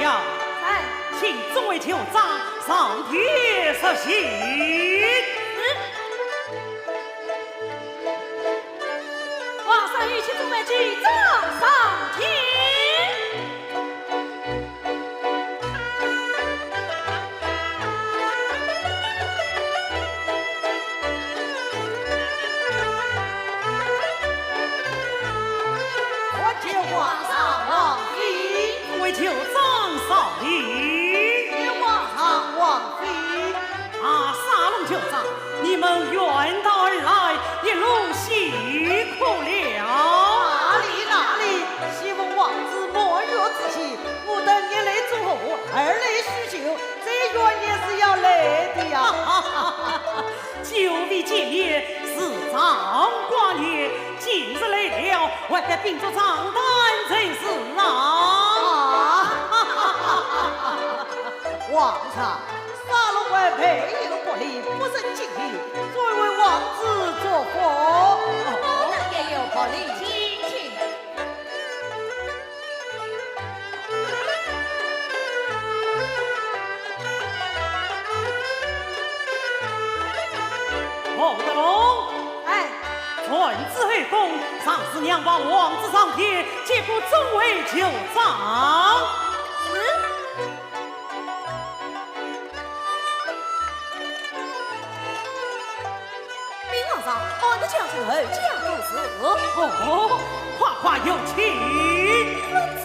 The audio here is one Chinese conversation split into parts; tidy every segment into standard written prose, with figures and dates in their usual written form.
条，哎，请众位酋长上帖实行。皇上与其众位酋长上天。皇上王妃，为酋长扫礼。皇上王妃，沙龙酋长，你们远道而来，一路辛苦了。哪里，希望王子莫若自欺，不等一来祝贺，二来叙旧，这远也是要来的呀。久未见面，是长寡年，今日来了，还该秉烛长谈才是啊！皇上，沙龙外配应国礼，不胜敬意，再为王子作福。我们也有国礼，请。侯德龙，哎，传旨后宫，上司娘把王子上帖，结果众位酋长。禀皇上，俺的将军后将不是。夸有请。公子，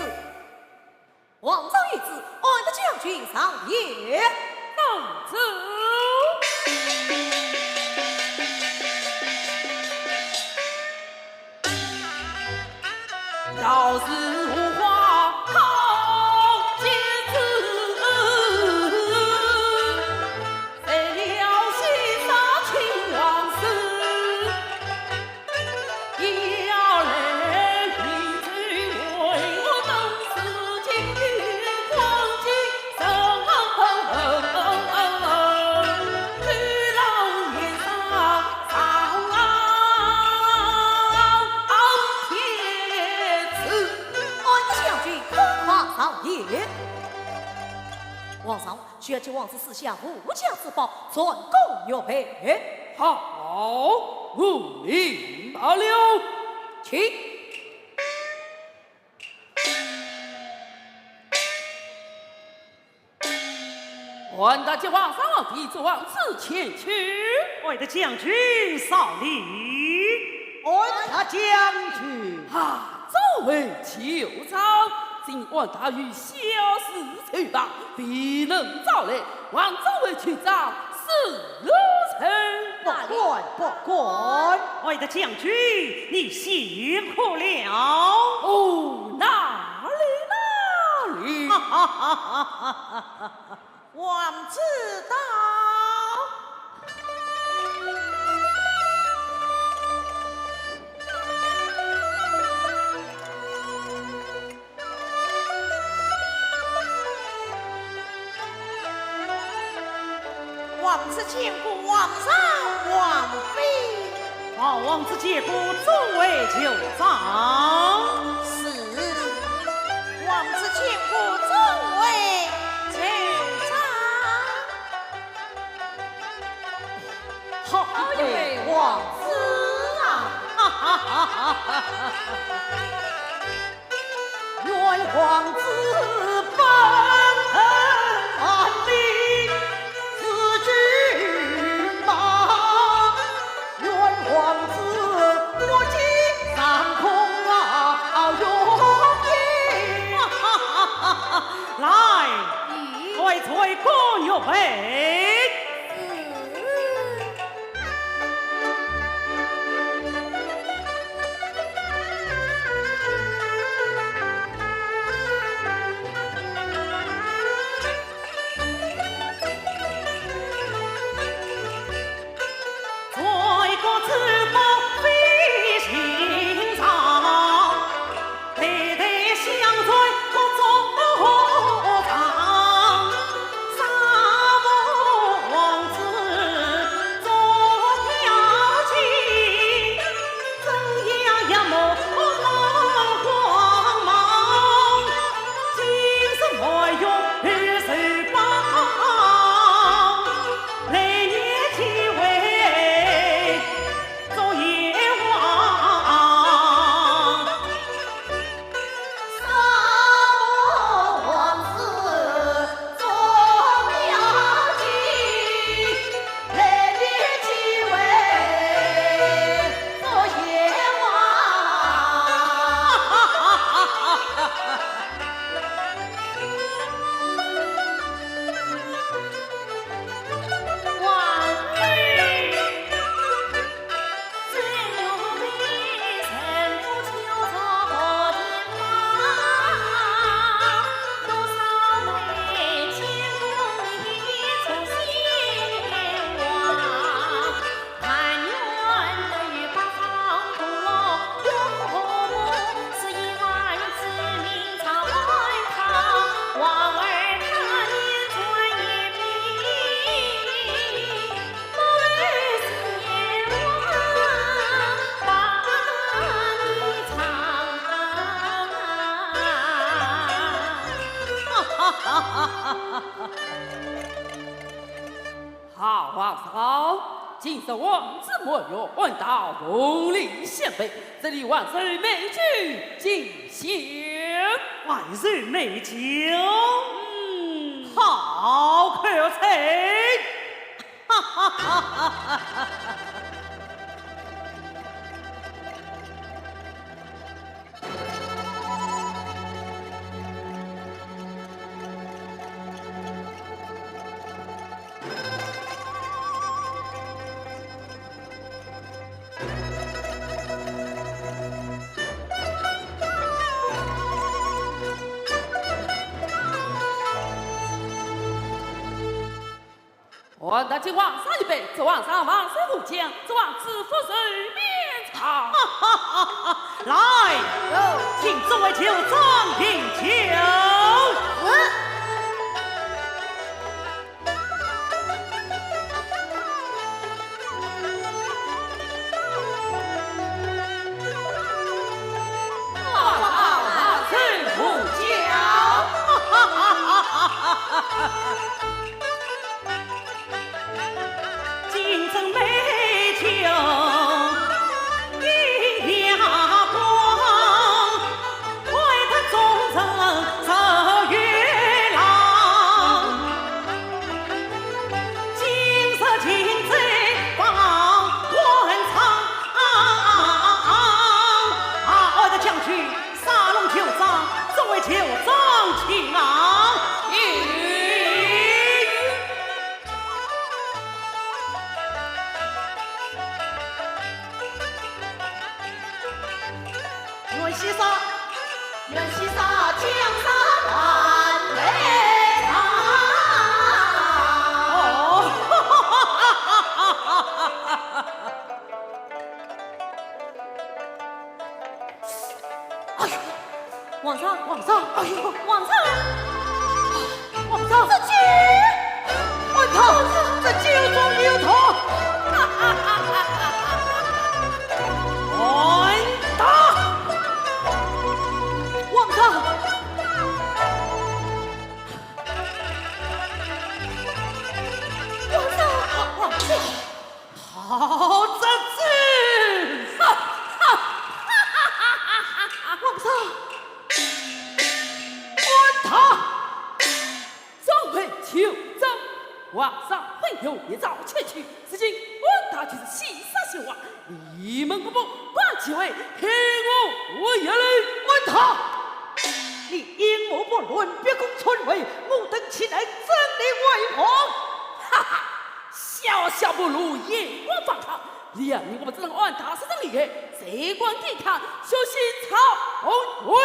皇上谕旨，俺的将军上夜公子。要是无话好结子，谁料西沙亲王师，要来你去为我等死情欲狂击生去老爷上皇上，宣请王子赐下无价之宝，专供玉佩。好，无礼罢了，请。还大家皇上王弟子王子前去，我的将军扫礼。俺他将军，作为酋长，今晚大雨小事去吧，必能招来。望作为酋长死如尘。不管，我的将军，你辛苦了。哪里？王知道。王子见过皇上王妃，王子接过众位酋长。是王子见过众位酋长。好一位王子啊！愿皇子本安理。王子我今上空来，快供玉佩。沙漠好皇上，今日王子莫若问到奉礼献杯，这里万岁美酒进献，万岁美酒，好口才，哈哈哈哈哈哈！我大请皇上一杯，这皇上万岁福将，这王子福水面朝。来，请诸位酋长饮酒。金樽美酒一牙光，为他忠贞守月郎。金色金贼放官场，我的将军杀龙酋长，众位酋长请昂。愿西沙江山万岁长。哎呦，皇上，哎呦，皇上，这酒，皇上，这酒中有毒。好这子，皇上，管他，众位酋长，皇上会有一诏前去，此经管他就是西沙行王，你们不管其为黑我眼泪，管他！你阴谋不论，别共村委，我等岂能真理为皇？哈哈！小小不如眼光放长，两年我们只能按他是真厉害，谁管抵抗，休息草文。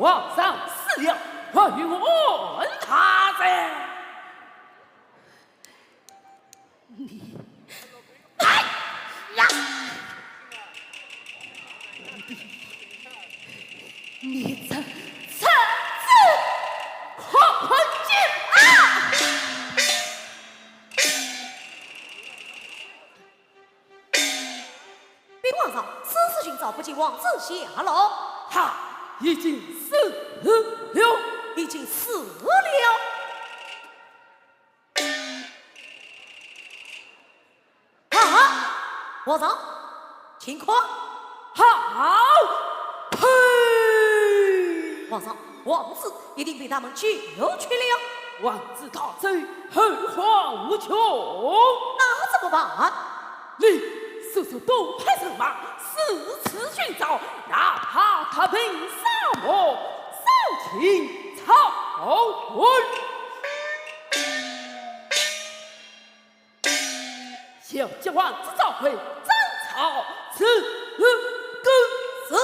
皇上死了，我与我问他噻。哎呀！你这臣子何进啊！禀皇上，此次寻找不及王子下落，他已经死了，已经死了。啊！皇上，情况？好，呸！皇上，王子一定被他们救去了。王子逃走，后患无穷。那怎么办？你速速多派人马四次寻找，哪怕他平沙漠，扫清曹魏。小将王子召回斩草此个是。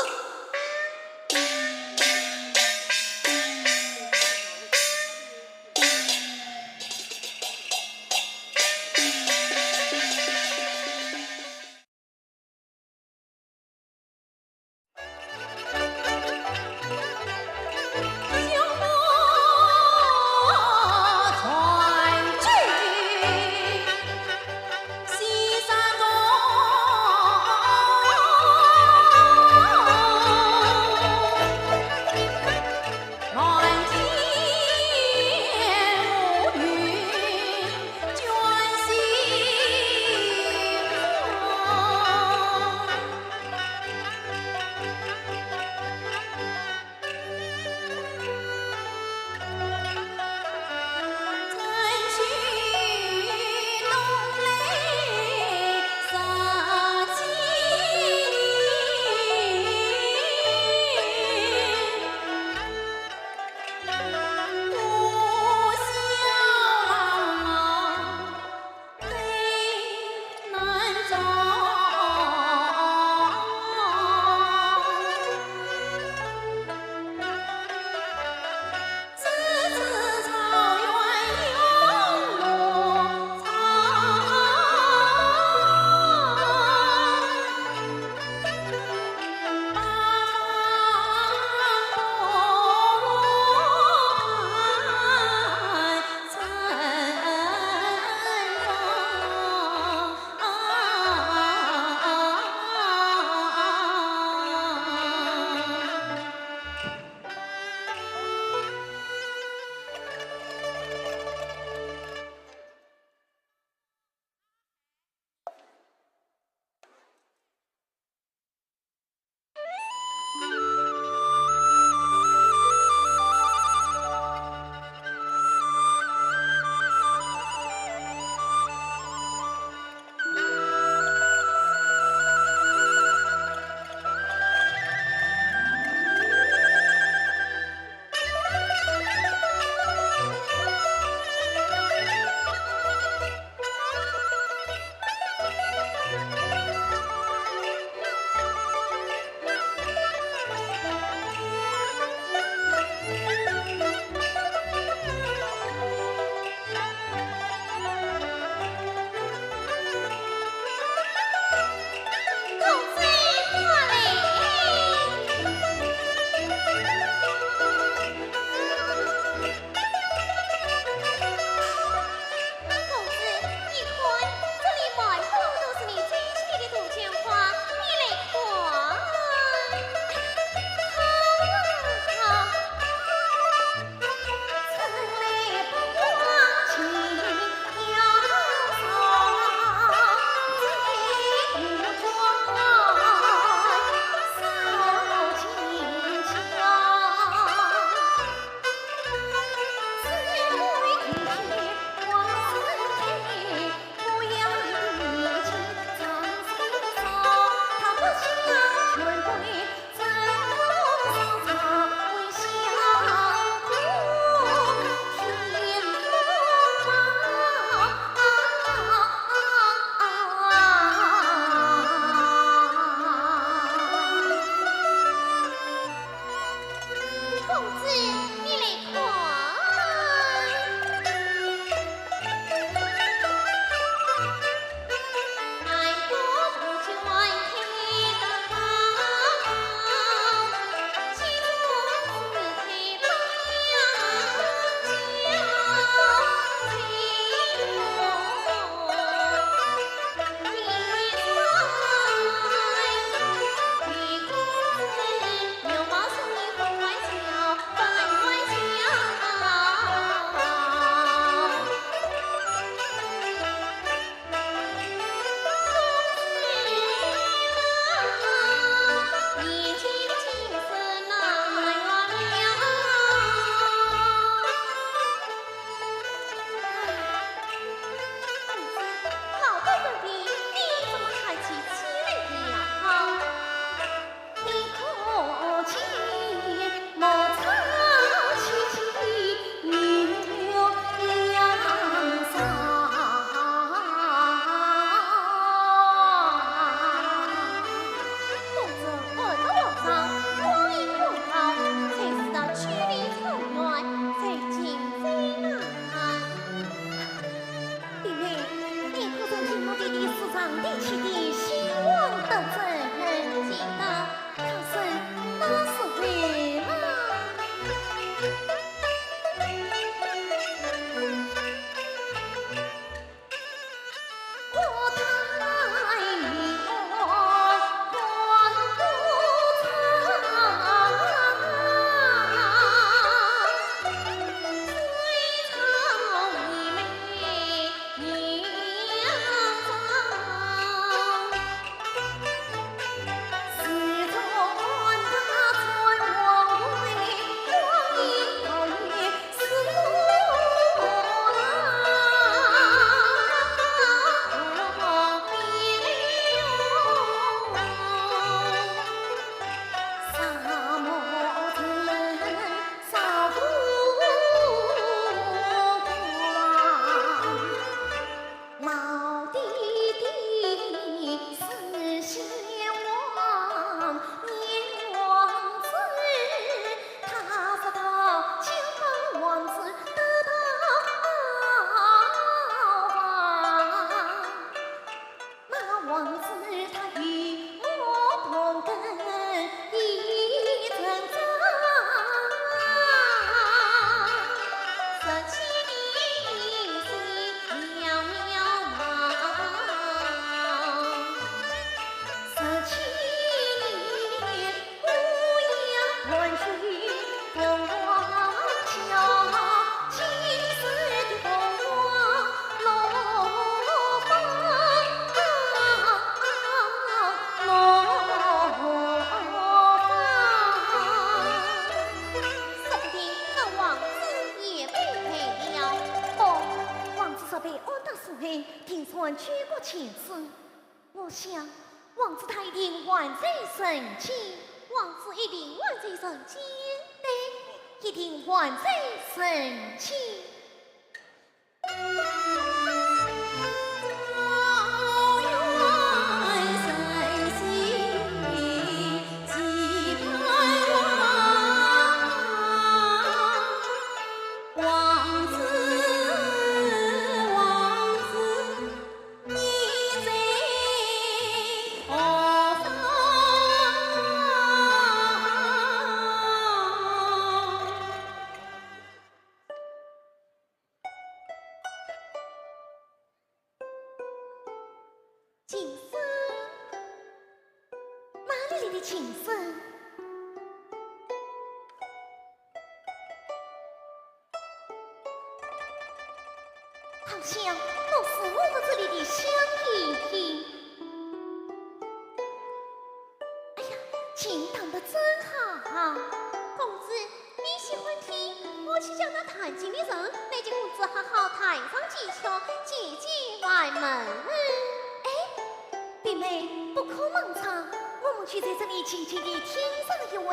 王子他与我同根一层长，17年岁渺渺茫，17年乌鸦换水凤凰桥，青丝的凤凰落芳，落芳。说不定那王子也被配了。哦，王子说被安达所黑，听说去过前世。我想，王子他一定万岁神气，王子一定万岁神气，对，一定万岁神气。情深，哪里来的情深？好像都是我们这里的香甜甜。哎呀，琴弹得真好！公子，你喜欢听？我去叫那弹琴的人，那就公子好好弹上几曲，解解外门。弟妹，不可忙唱，我们去在这里轻轻地听上一回。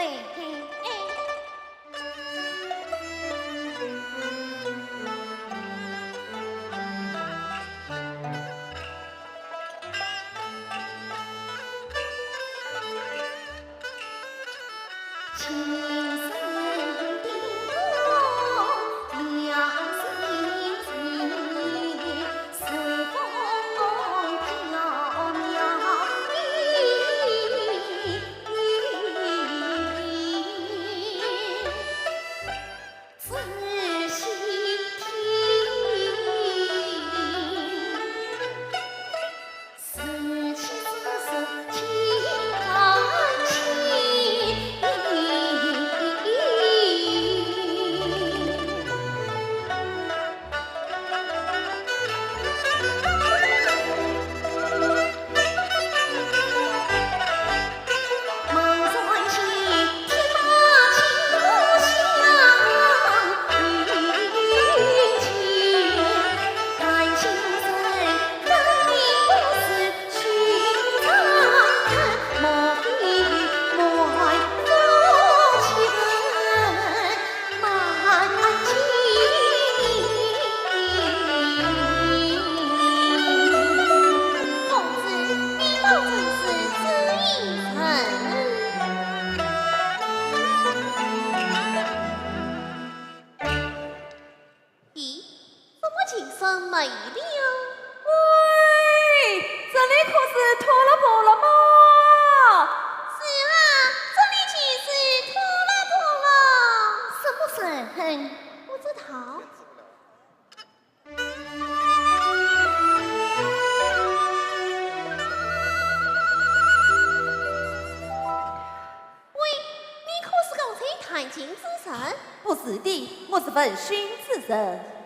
不是的，我是问荀子人。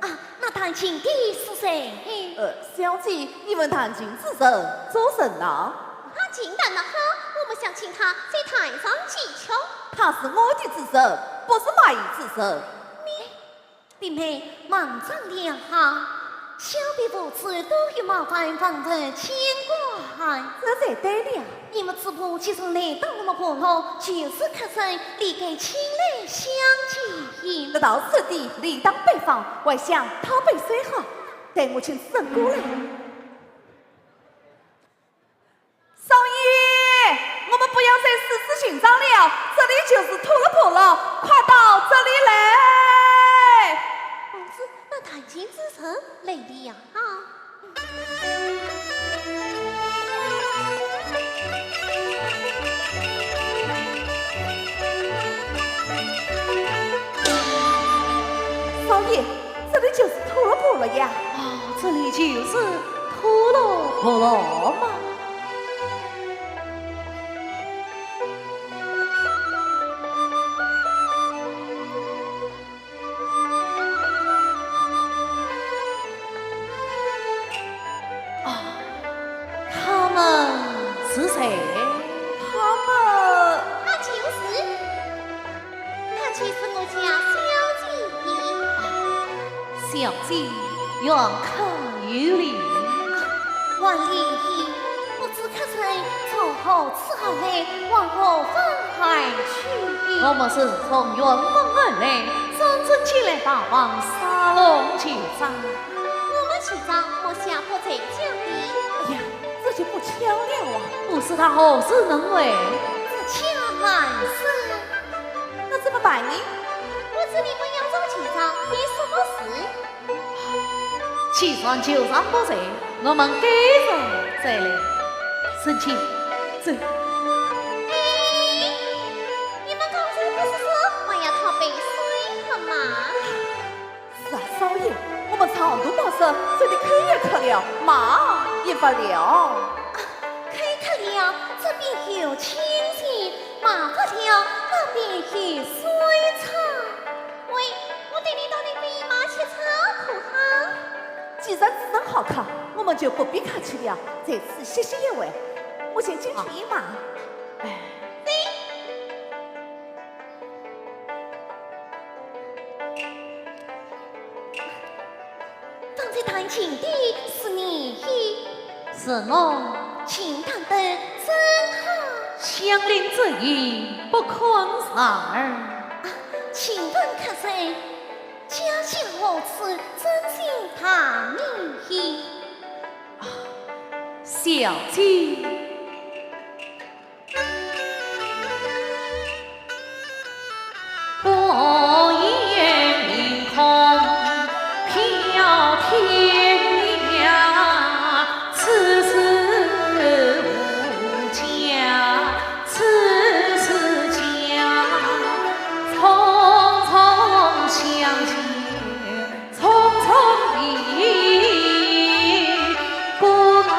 啊，那弹琴的是谁？小姐，你问弹琴之人做甚呢？他琴弹得好，我们想请他在台上击球。他是我的子神，不是卖子神。弟妹，忙张脸哈，小婢如此都有麻烦房头牵挂。这才对了。你们此仆其实来到我们婆罗，就是客人，离开亲来相见。那倒是的，理当拜访，我想他被谁好，带我请神过来。少爷，我们不要再四处寻找了，这里就是土了婆罗，快到这里来。公子，那弹琴之神来了呀！这里就是土罗婆罗吗？他们是谁？他就是我家小姐。小姐远客于里，万里不知可曾从后伺候你往何方而去？我们是从远方而来，真正前来大王沙龙求战。我们去找我下坡在家里。哎呀，这就不巧了啊！不是他何事能为？这恰满是。那怎么办呢？我知你们要找去找，你什么事？既然求战不成，我们改日再来。申请，走。你们刚才不是说我要讨杯水喝吗？是啊，少爷，我们长途跋涉，这里可也渴了，马也不了。开客了，这边有清泉，马不了，那边有水草。喂，我带你到那边马去草可好？既然只能好看，我们就不必客气了，在此歇歇一会。我先进去一马。哎，刚才弹琴的是你，是我琴弹得真好。相邻之意，不可少儿。请问客人，家乡何处？真心他名？小姐，我眼明空飘天涯，此时无家，此时家，匆匆相见，匆匆离，不马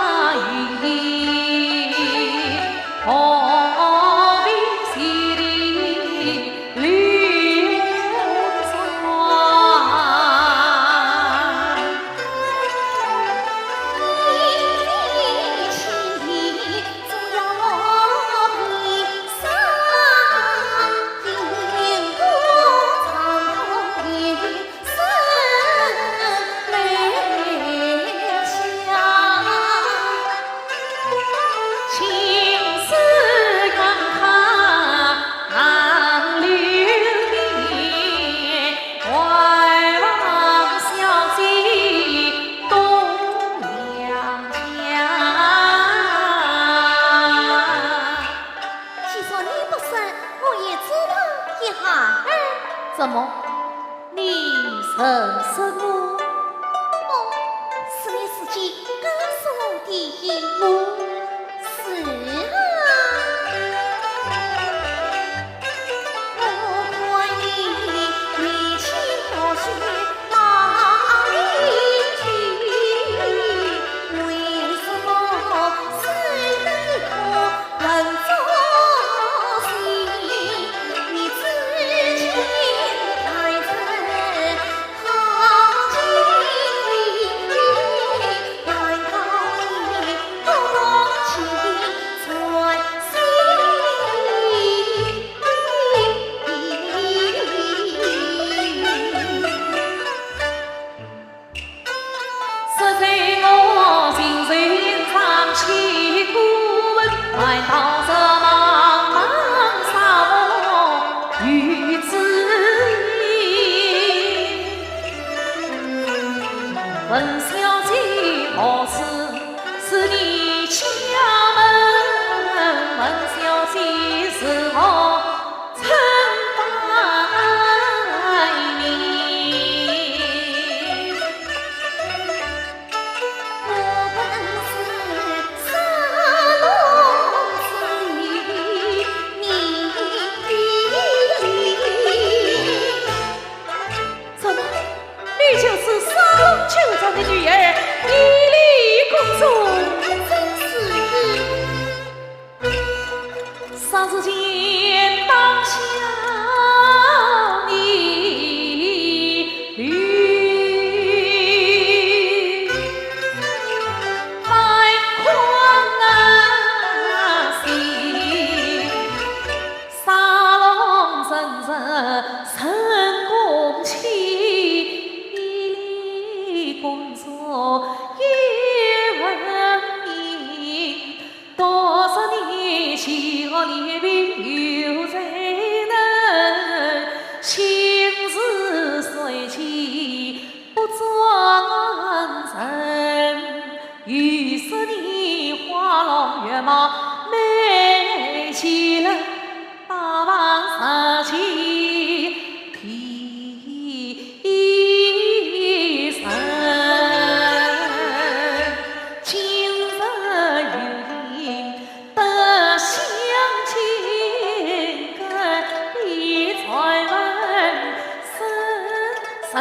云，何必西里流转？怎么？你认识我？哦，是你自己告诉我的。我是啊，不管你年轻或许哪里去，为什么是你可人做戏？你自己太真好经历，难道你不懂情传实在我心随长起顾问，来到这茫茫沙漠与之意。问小姐何事？是你家门？问小姐是何曾拜你？我本是沙龙子，霎之间当下你绿，太狂啊心，沙龙阵阵神功气，一粒工作一文明，多少年情和烈兵犹在能，心事随起不转身，于是你花容月貌美其人，大王杀气披身，今日有因得相亲，跟你再问深深。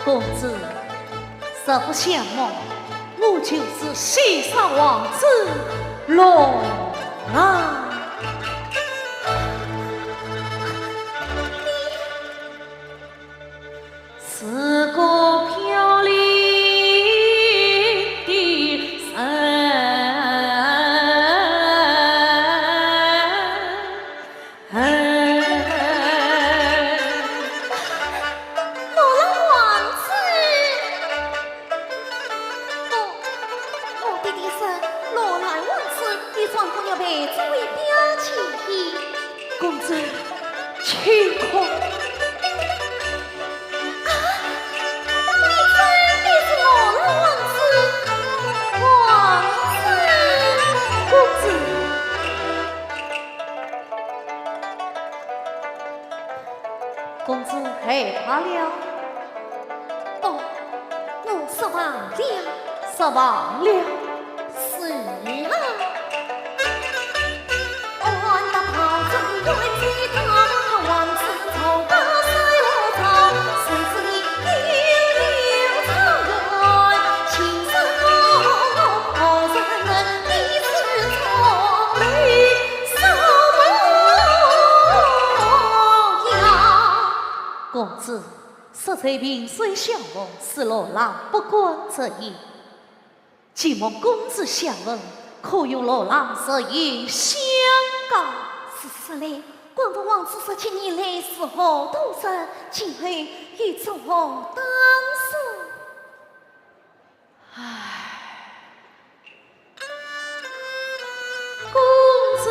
公子，实不相瞒，我就是西沙王子罗郎。是个飘零的公子，请快！公子害怕了？哦，我失望了，失望了。是啊。俺的袍子远去他，王子走到塞我草，谁知你悠草原，情深何人一次错泪扫模样。公子，实在萍水相逢，是罗郎不关则已。既蒙公子相问，可有罗郎实言相告？是嘞，官府王子17年来是何度生，今后欲作何当事？公子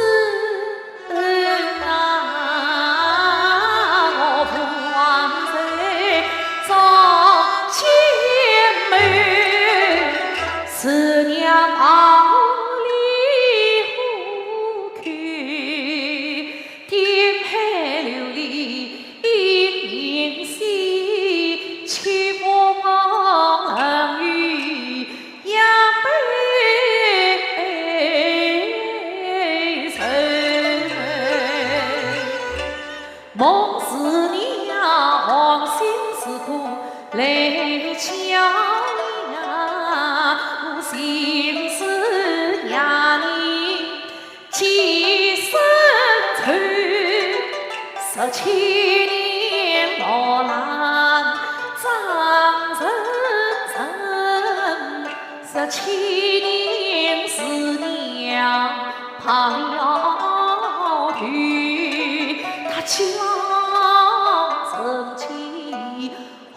我父王在早前门，是娘忙里虎口，颠沛流离因心，凄风来瞧呀，我心思呀你几生愁，17年老郎张人人，17年是娘胖腰腿，他叫生气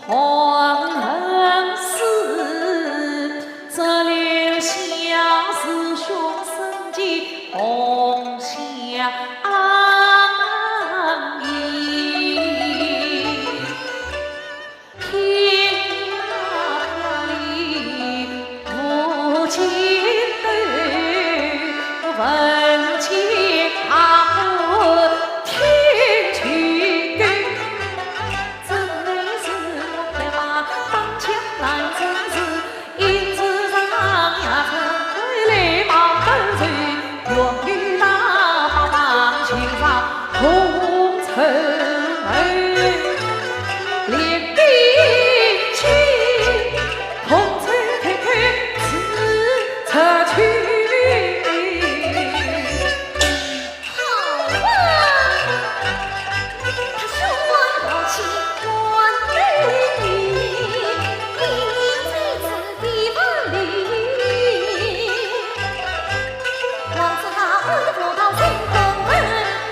黄恨死，这留下师兄生计红霞衣。天涯里无尽头，问情阿听去根，真乃是我快把当枪来真是，因此上呀成回来忙奔走，愿与大方方情上同愁。连兵器同舟推开此策去。好啊，他说我要去关于你，你在此地方里，王子他为了葡萄心痛恨，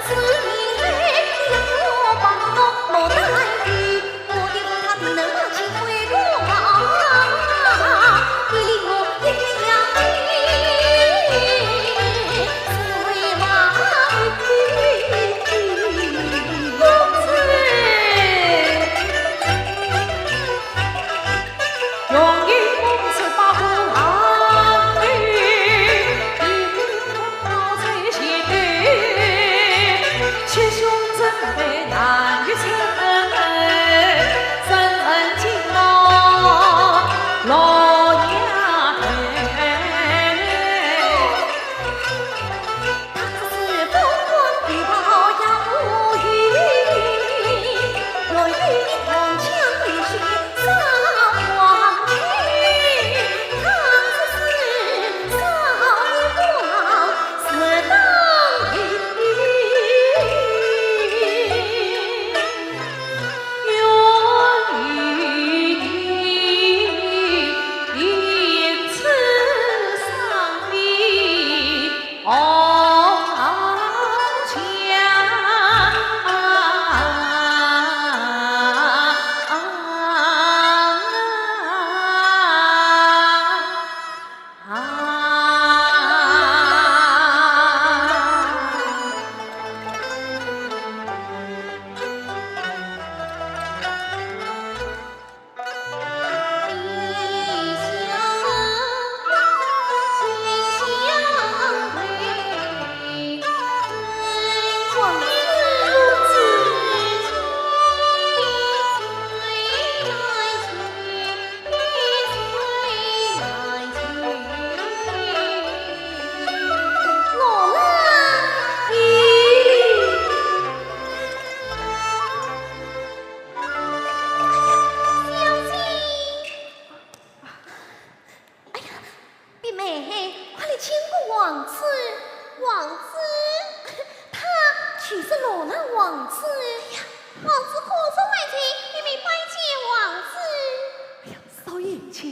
是你来要我帮我莫代替，我的他定能把情回过啊，你令我一定要你，是为嘛？用一公子把虎狼女，一同在前对，七兄真为难于成，人人敬我老丫头。他是风光玉袍呀无语，我与你同腔对水上黄泉，他是少年光是当兵，愿与你因此上比翱弟妹，快来牵过王子，王子，他娶是罗兰王子呀，王子可受买亲，妹妹拜见王子。哎呀，少爷亲，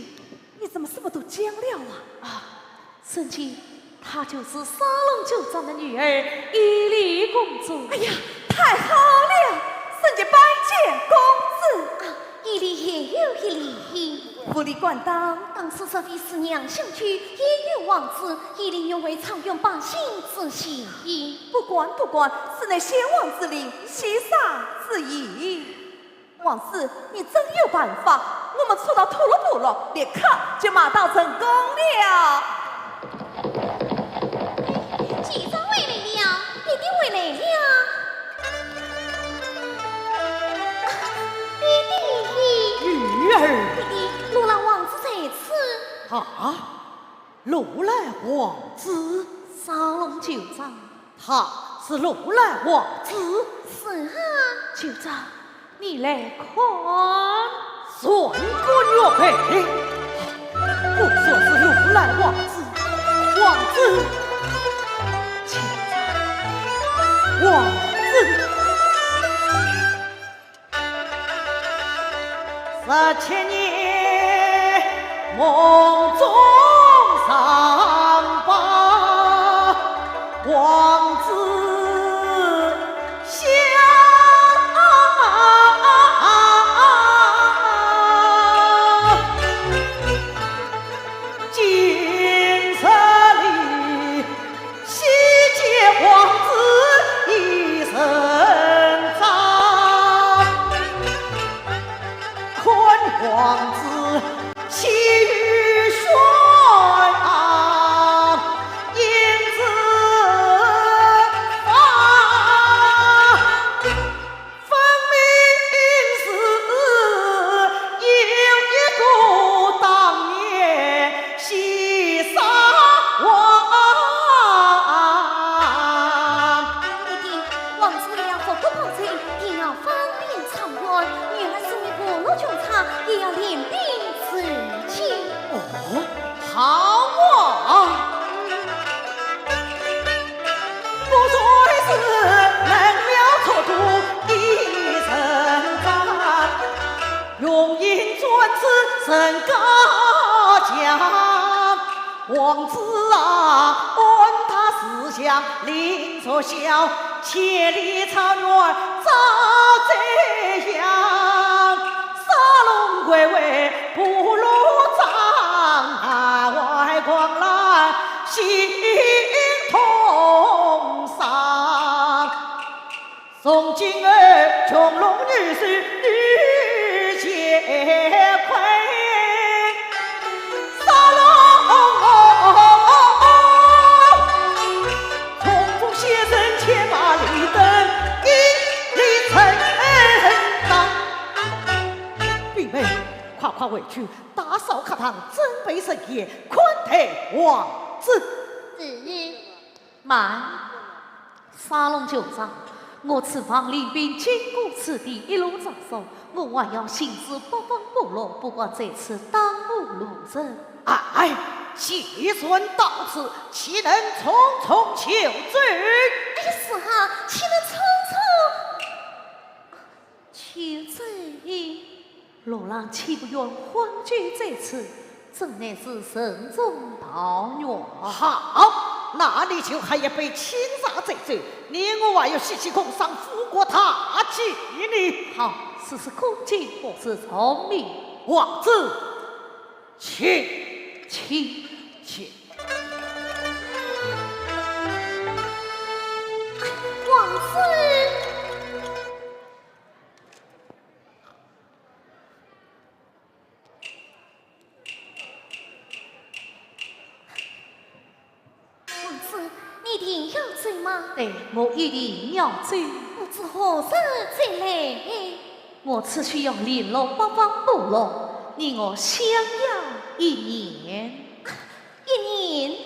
你怎么什么都讲了啊？生气，她就是沙龙酋长的女儿伊丽公主。哎呀，太好了，圣姐拜见公子。啊，伊里也有一礼。府里管当，当时这位师娘想娶也有王子，伊里愿为常用百姓之心意。不管，是乃先王之令，西沙之意。王子，你真有办法，我们出到吐鲁普了，立刻就马到成功了。几张回来了，弟弟回来了。弟弟，玉儿弟弟，罗兰王子在此。啊，罗兰王子，沙龙酋长，他是罗兰王子。是啊，酋长，你来看。算不岳配，不说是如来王子，王子，请在，王子，17年梦中上吧，王子。王子气宇轩昂，英姿发，分明是有一个当年西沙王。弟弟，王子为了佛国保证，定要方便偿还。原来是你过路穷差，也要练兵自清。哦，好啊！不愧是能了错度一人长，用银转世甚高强。王子啊，按他思想另作笑，千里草原早这样。沙龙归位不如障外光澜心痛伤。宋金儿琼龙女婿女结魁，沙龙重复先生牵马里登一里成当。弟妹，快快回去打扫课堂，准备盛宴，款待王子。是。慢，沙龙酋长，我此番领兵经过此地，一路走走，我还要行至北方部落，不过这次当务路人。哎，既顺到此，岂能匆匆求罪？哎，是哈，岂能匆匆求罪？罗郎岂不愿欢聚在此？真乃是神中道远。好，那你就还要被擒杀在罪，你我还要息息共赏，富国大计呢。好，试试空间，或是聪明。王子，请请。王子。王子，你一定要醉吗？对，我一定要醉。不知何时再来？我此去要联络北方部落，你我相邀一年。一年。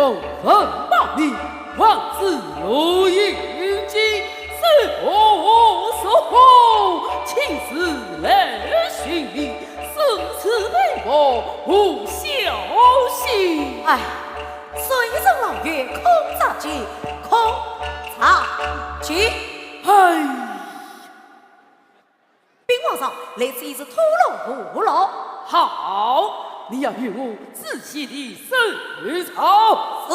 封分报你，王子如迎击，是我所后，亲自来寻你，死此为我无消息。哎，水中老月空杂技，空杂技。哎，禀皇上，来自一只土龙部落。好，你要与我仔细地搜查。是。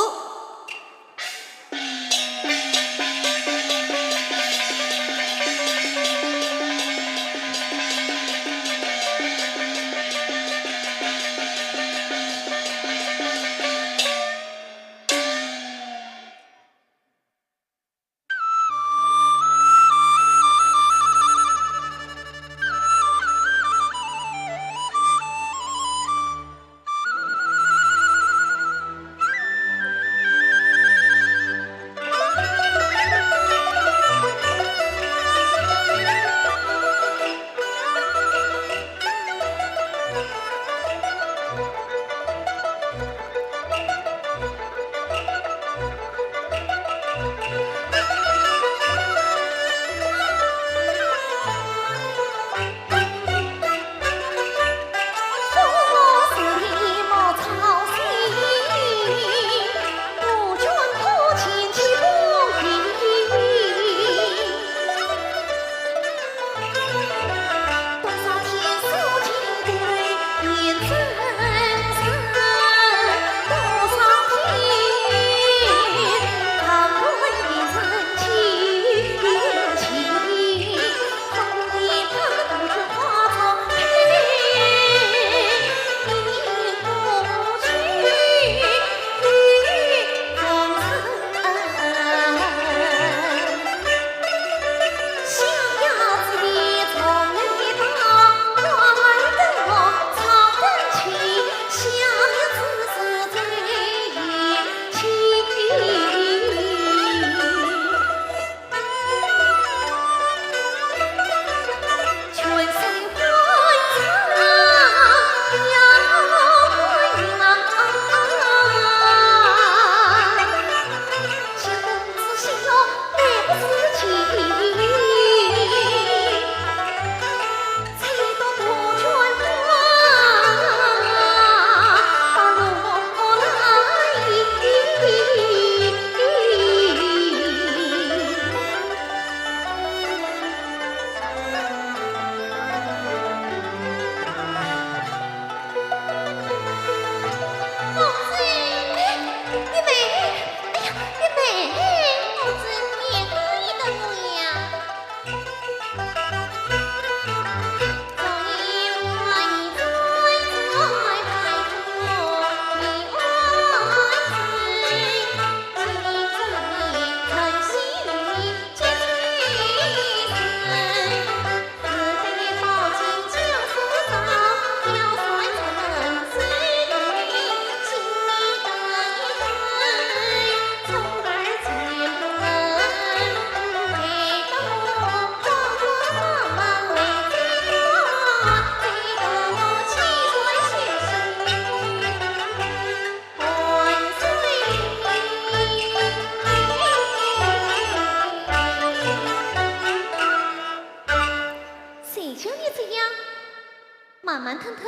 慢慢腾腾，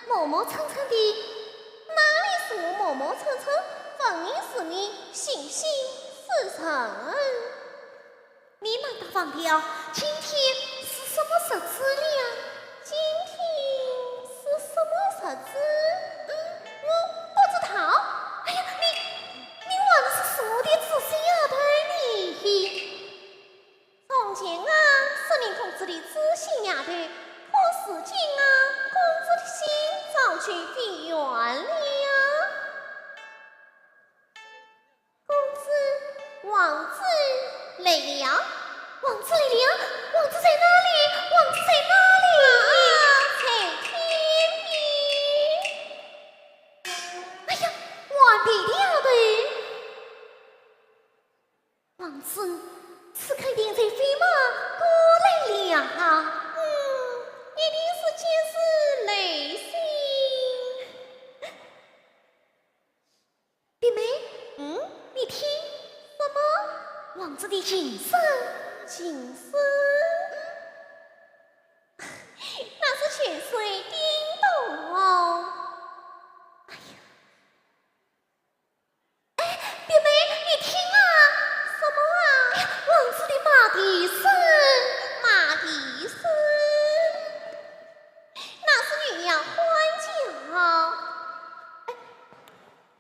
磨磨蹭蹭的，哪里是我磨磨蹭蹭，分明是你信心似诚。你难道忘掉今天是什么日子了？今天是什么日子？我不知道。哎呀，你还是说的仔细呀，对你。从前啊，是你同志的知心丫头，可是今啊，公子的心早去飞远了。公子，王子来了，王子来了，王子在哪里？王子在哪里？在天边。哎呀，完毕了的。王子，此刻定在飞马过来了。一定是前世累星。弟妹，子的情深，情深，那是泉水叮咚哦。哎呀，哎，弟妹，你听啊，什么啊？王子的马蹄声，马蹄声，那是女儿欢叫。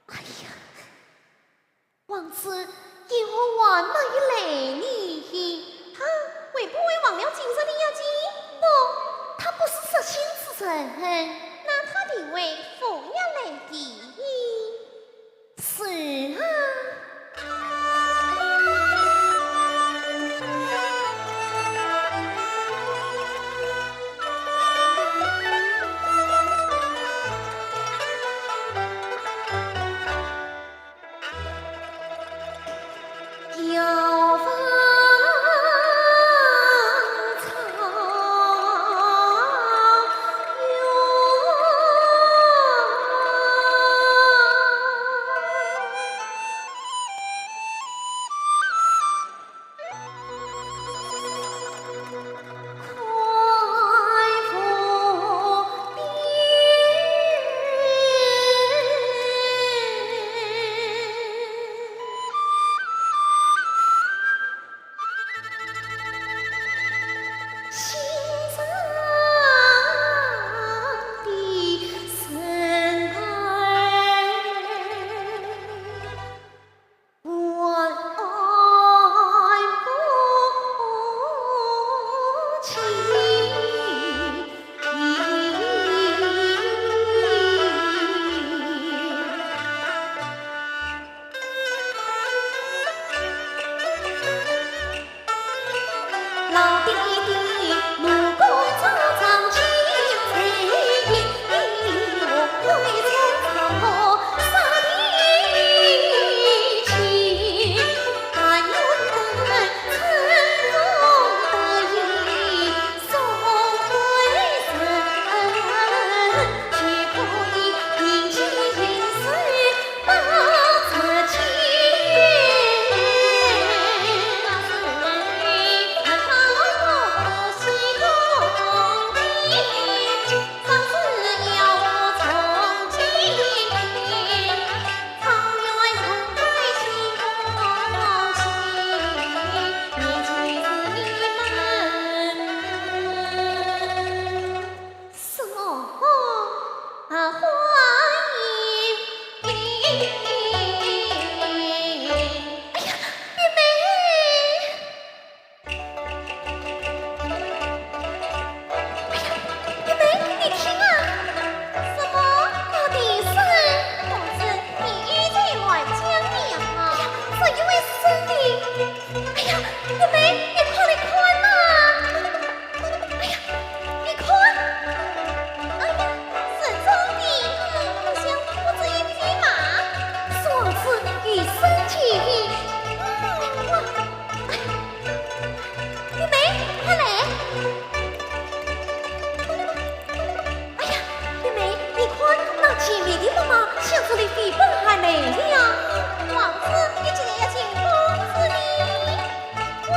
哎呀，王子以后往哪里来呢？他会不会忘了今生的约定？不，他不是实心之人，那他定为父要来的。是啊。要芳草快覆心上的深爱，我爱不起。老弟弟，如果早早起飞，我会从长河杀敌情，但愿能乘风得意，送回神，却可以平息人世百折情。王子，你今天要进公子哩？喂！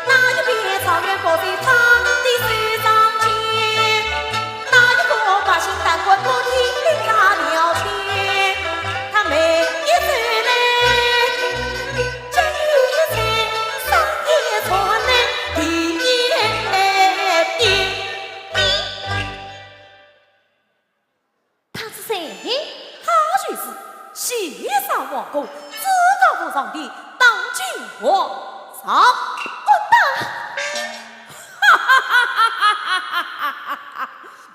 那一片草原不比他的手掌间，那一个百姓当官不听他聊天，他每一走来，这一菜上一船来第一点。他是谁？他就是西山王公，自告不上的当今皇上。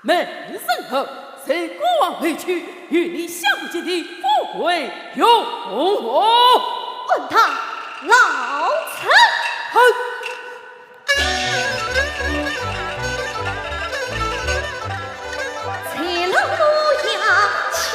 没任何随国王回去，与你相见的富贵有我。问他老臣。才老路呀，亲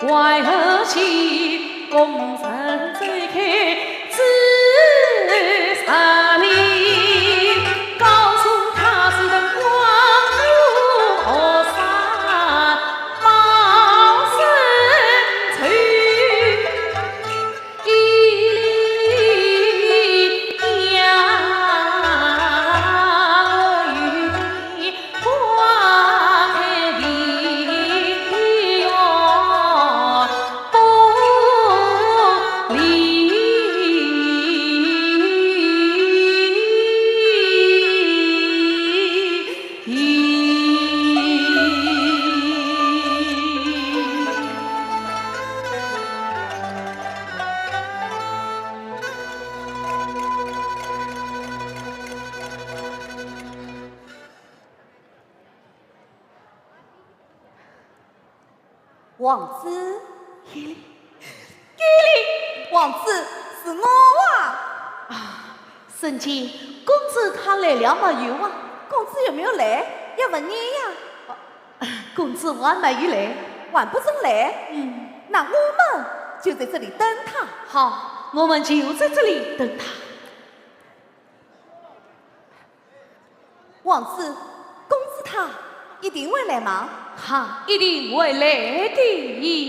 为何起功臣最开自杀里，告诉他是人光如河山报身去，一里呀与你王子，伊丽，王子是我啊！圣姐，公子他来了没有啊？公子有没有来？要问你呀。公子还没有来。还不曾来？那我们就在这里等他。好，我们就在这里等他。王子，公子他一定会来吗？他一定会来的。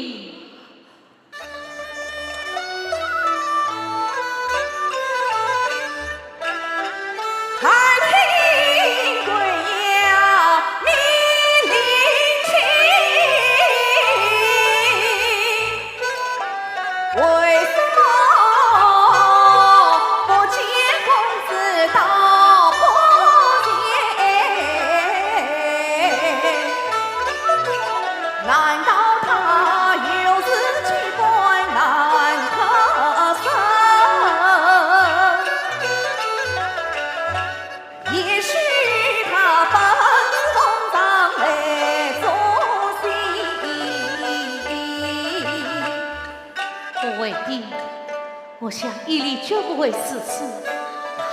我想伊丽绝不会死次，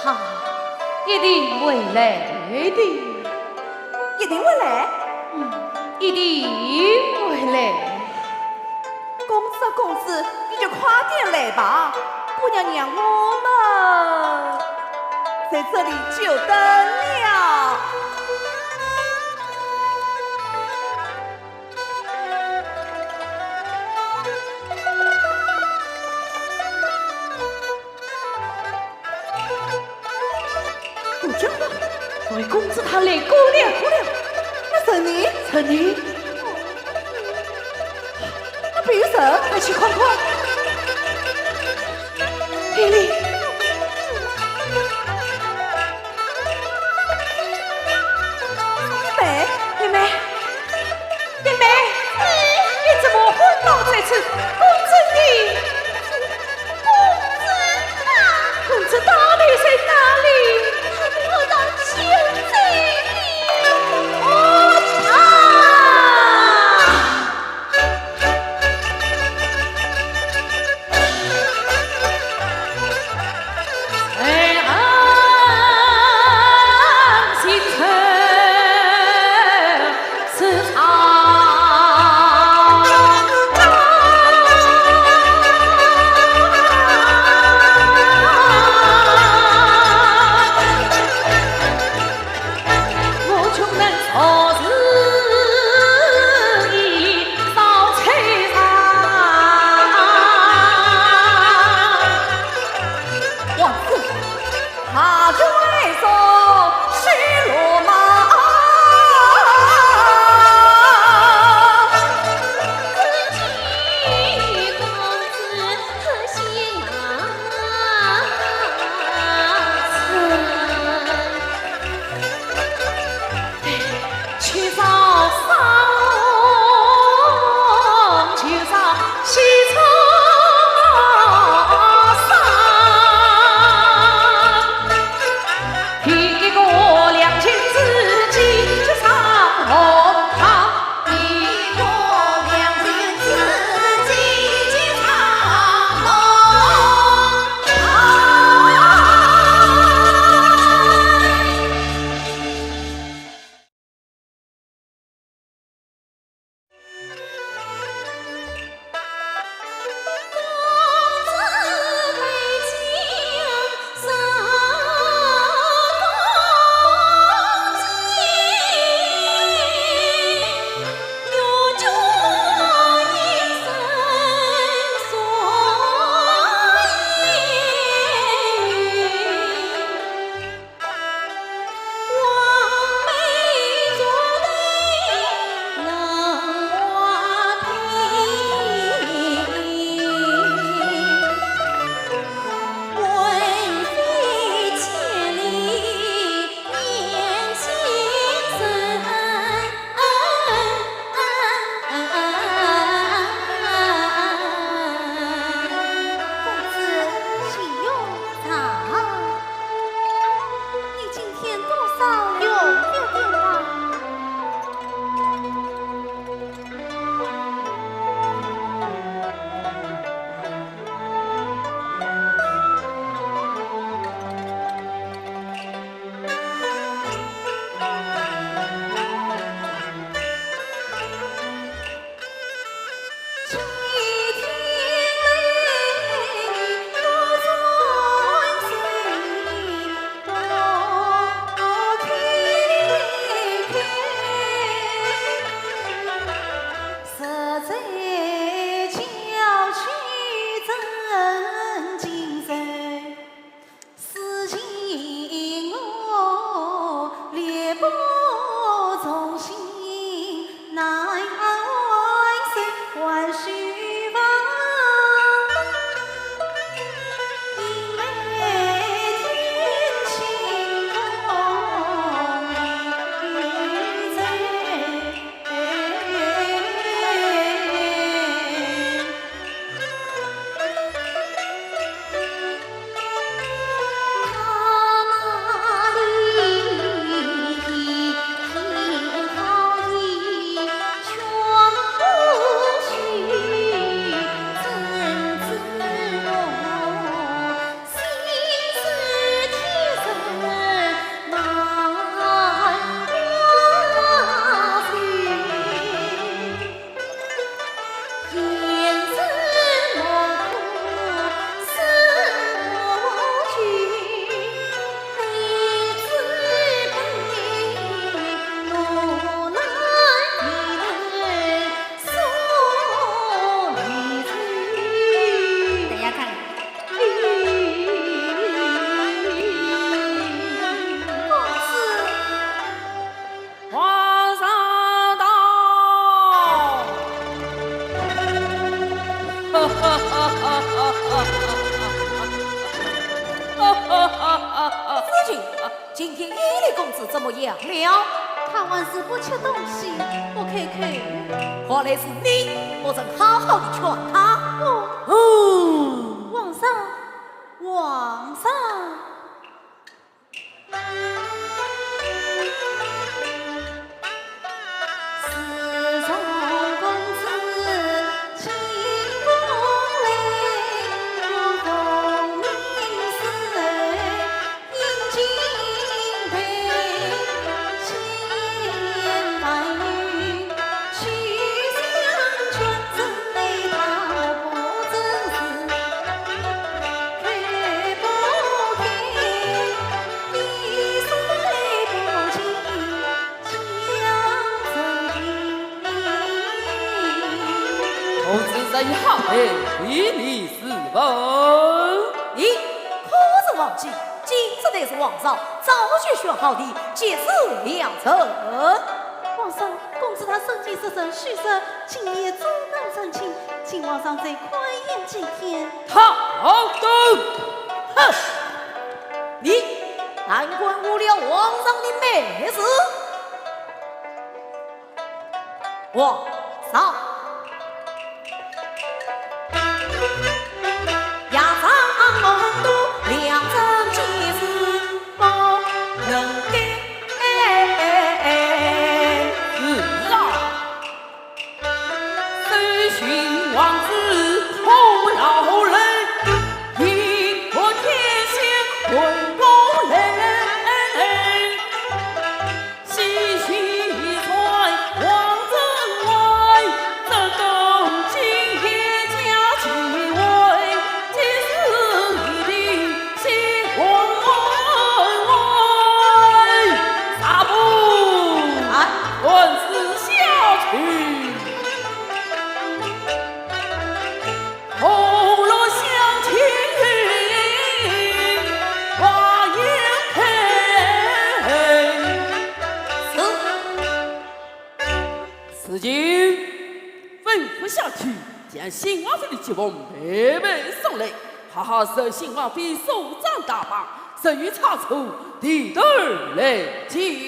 他一定会来的，一定会来。一定会来。公子啊，公子，你就快点来吧，姑娘娘我们在这里久等了。为公子他来过了，那陈妮，那不有神，快去快！伊丽，妹妹，你怎么昏倒在此？公子你，公子到底在哪里？我到就在里。李公子怎么样了？他还是不吃东西，我看看。看来是你，我正好好的劝他。皇上，皇上。人好哎，比你是否？你可是忘记，今日乃是皇上早就选好的节日良辰。皇上，公子他生计失身，虚设今夜阻挡成亲，请皇上再宽限几天。好的。哼，你难关误了皇上的美事。皇上。将新王妃的吉翁慢慢送来，好好受新王妃首长大棒，甚于查处地头来见。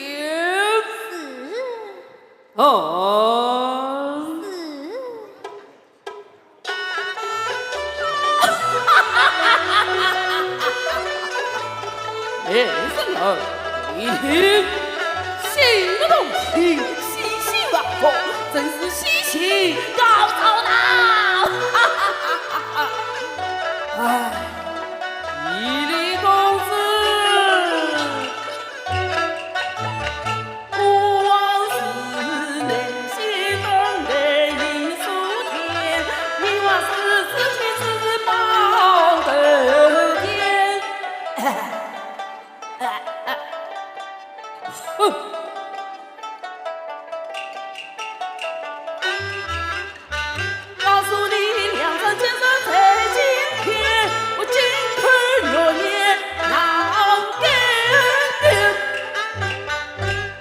先生，你听，新的东西细细万佛，真是喜气高潮呢。哎，伊犁公子，不枉是内心等待一数天，你我是自己自保的天。告诉你，良辰吉日在今天，我金盆若叶难更。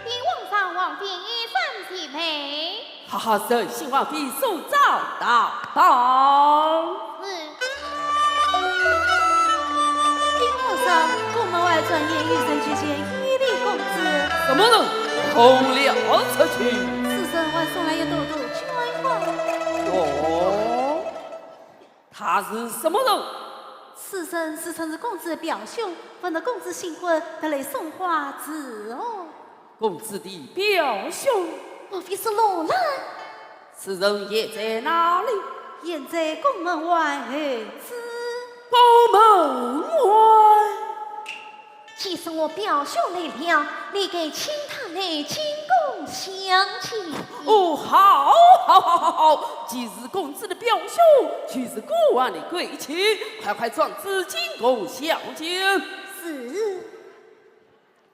禀皇上，王妃三喜配。哈哈，神新王妃首长大棒。禀皇上，宫门外传言与神去见伊犁公子，什么人偷了出去？此生还送来一朵朵菊花。哦，他是什么人？此生是曾是公子的表兄，闻得公子新婚，得来送花子哦。公子的表兄，莫非是罗兰？此人也在哪里？现在宫门外子。宫门外。既是我表兄来了，你给请他来进宫相亲。哦，好，既是公子的表兄，却是国王的贵戚，快传旨进宫相见。是。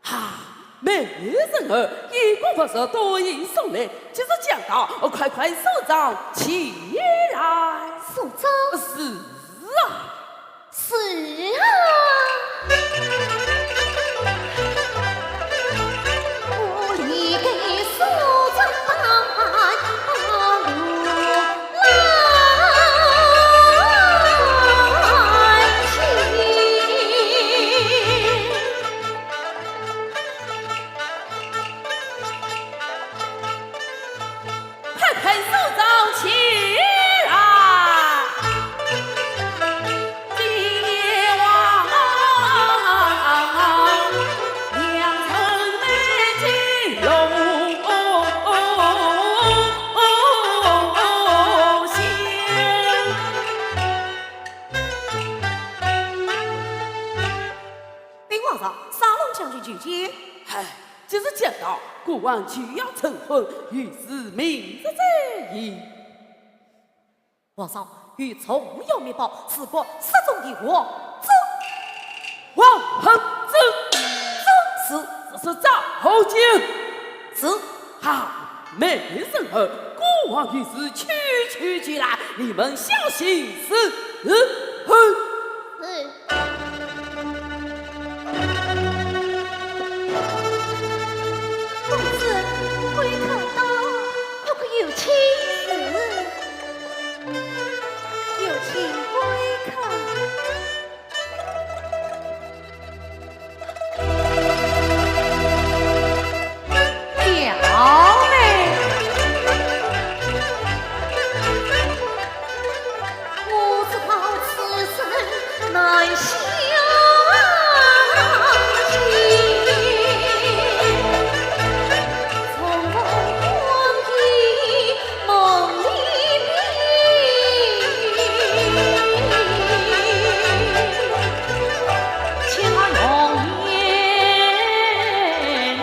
哈，美人儿，一国不是多应送来，就是讲到，快首长起来。首长。是啊。是啊。我里给首长肯手掌起来，帝王良辰美景永现。禀皇上，沙龙将军举荐。唉，就是讲到国王就要成婚，于是明日在意。皇上，与重要密报，事关失踪的王子。王恒子，是这是赵后景。是，好，没什么，国王于是区区即来，你们小心是。公子，回看到可有亲事？有请归看。表妹，我知道此生难相见，从梦光阴梦里请他用眼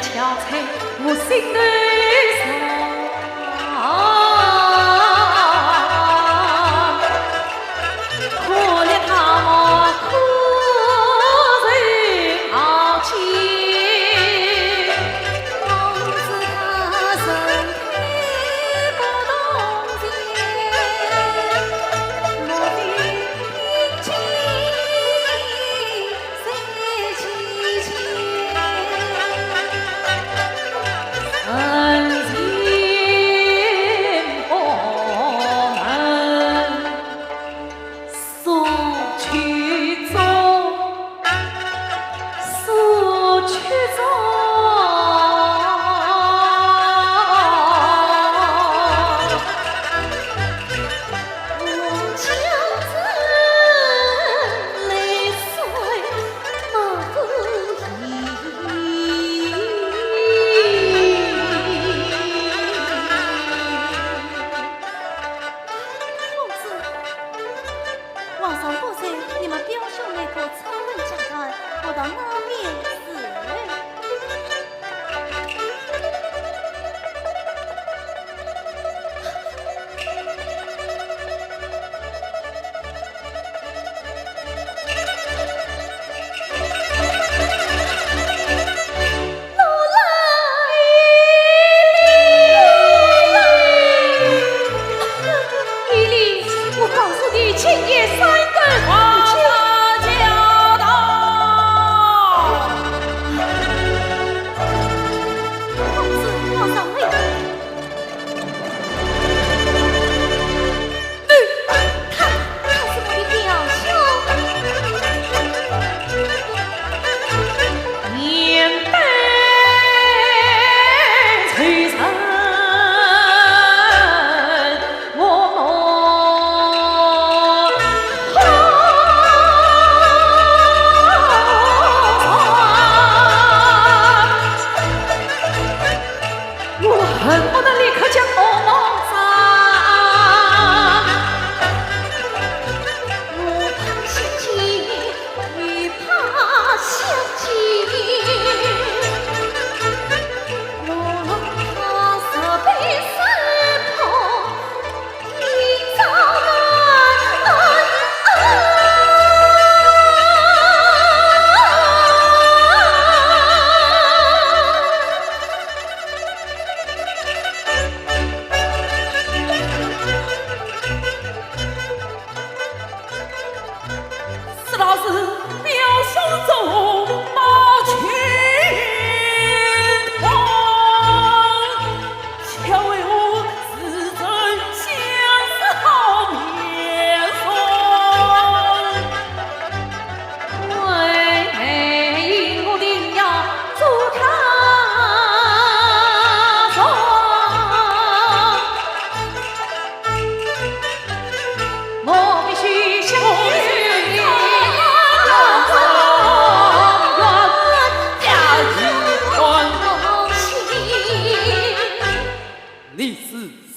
瞧猜我心内伤。可怜他们苦人傲气，王子他身体不动见，莫非凭情谁妻妾？恩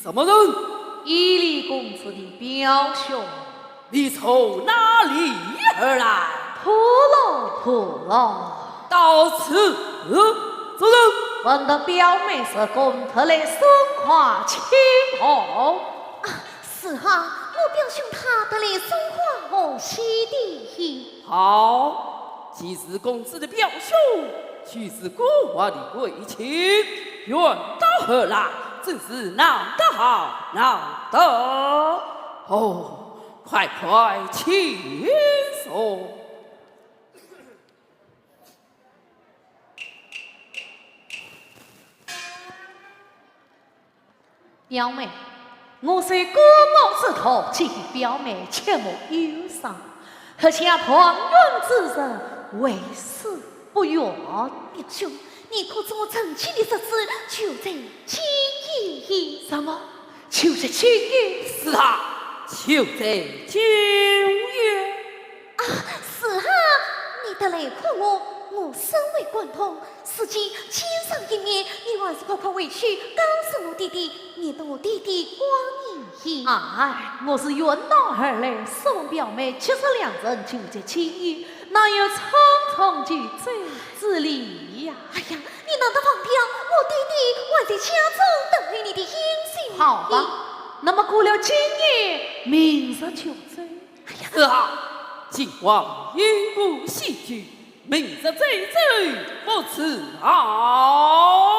什么人？伊犁公子的表兄。你从哪里而来？普罗，到此做人。闻得表妹是公特来松夸亲红。是哈，我表兄他得来送花我喜的。好，既是公子的表兄，却是国王的贵亲，远道而来，真是难得。哦，快请坐。表妹，我虽孤母之徒，见表妹切莫忧伤，何想团圆之日，为死不远。表兄，你可知我成亲的日子就在今夜？什么？就在今夜？是啊，就在今夜。啊，是哈，你得来看我身为贯通，如今亲上一面，你还是快快回去告诉我弟弟，免得我弟弟挂念。哎，我是远道而来，送表妹七十两人就在今夜，哪有匆匆就走之理呀？哎呀，你难得放掉，我弟弟还在家中等候你的音信。好吧，那么过了今夜，明日就走。哎呀，是啊，今晚因故戏剧，明日再走不迟好。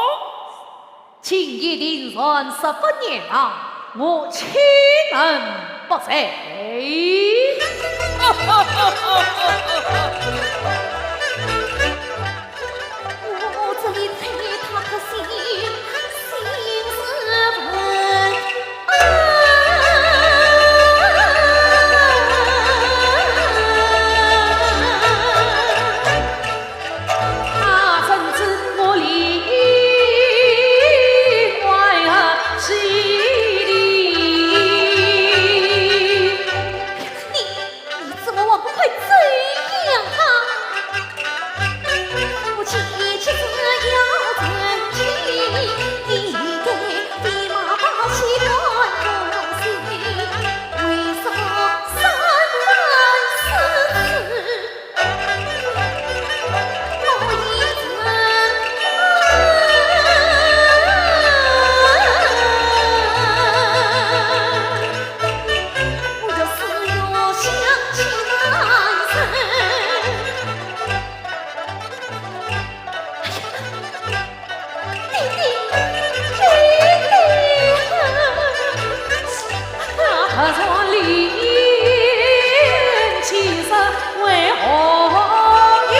今夜凌晨18点啊，我岂能不在？我这里猜他可心事问他怎知我里外心里？你怎么还不快这样啊？我妻子要成亲，你该飞马把戏乱不息，为什么三番四次我一我这思哟想起难他说离其实为何意？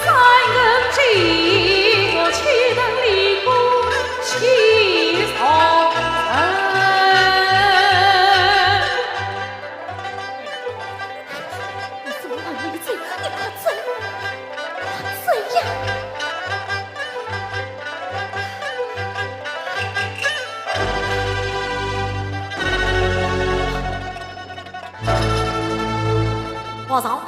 三人情，我岂能离故弃从你怎么还没走？你快走！快走呀！皇上，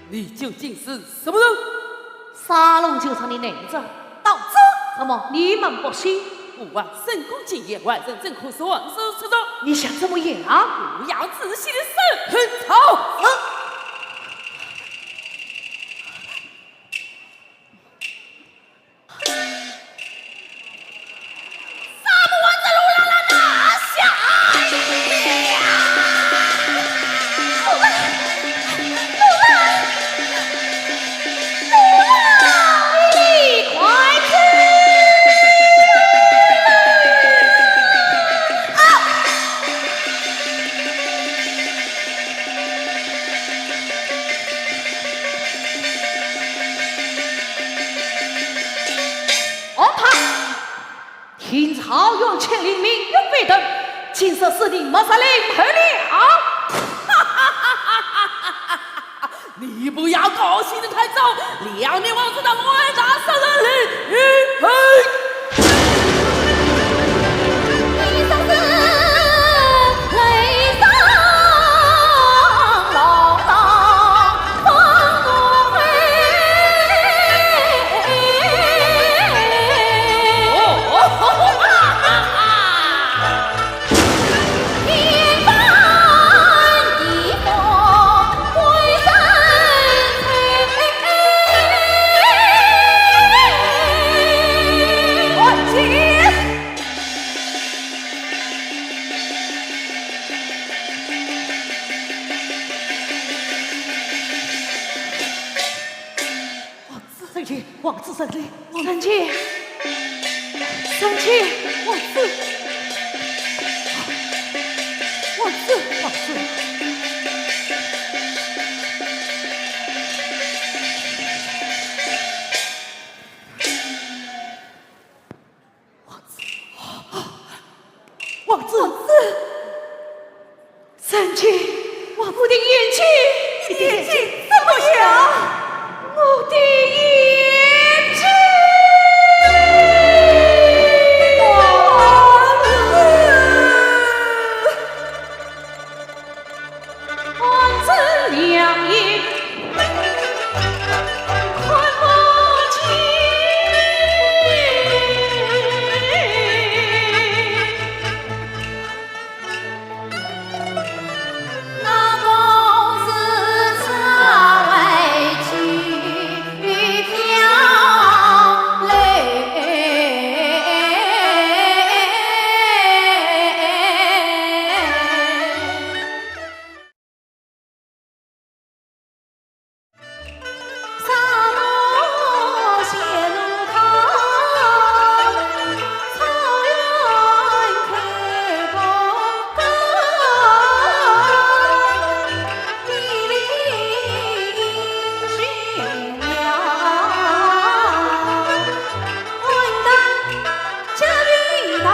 你究竟是什么人？沙龙酒厂的内子，到这，那么你们不信？吾王神功敬业，外人怎可是王手持刀？你想怎么样？不要仔细的审讨。听曹永千里明勇为等，今日是你莫杀令合了。你不要高兴的太早，两年王子当外大杀人令，你上身雷上浪浪，风不回。王子胜利，臣妾，臣妾，王子，王子，王子。王子，臣妾，我的眼睛，你的眼睛这么小，我的眼睛。王子两眼看不见。那公子才为去飘泪。沙漠陷入汤，草原开高岗，地里英雄了，混蛋加皮囊。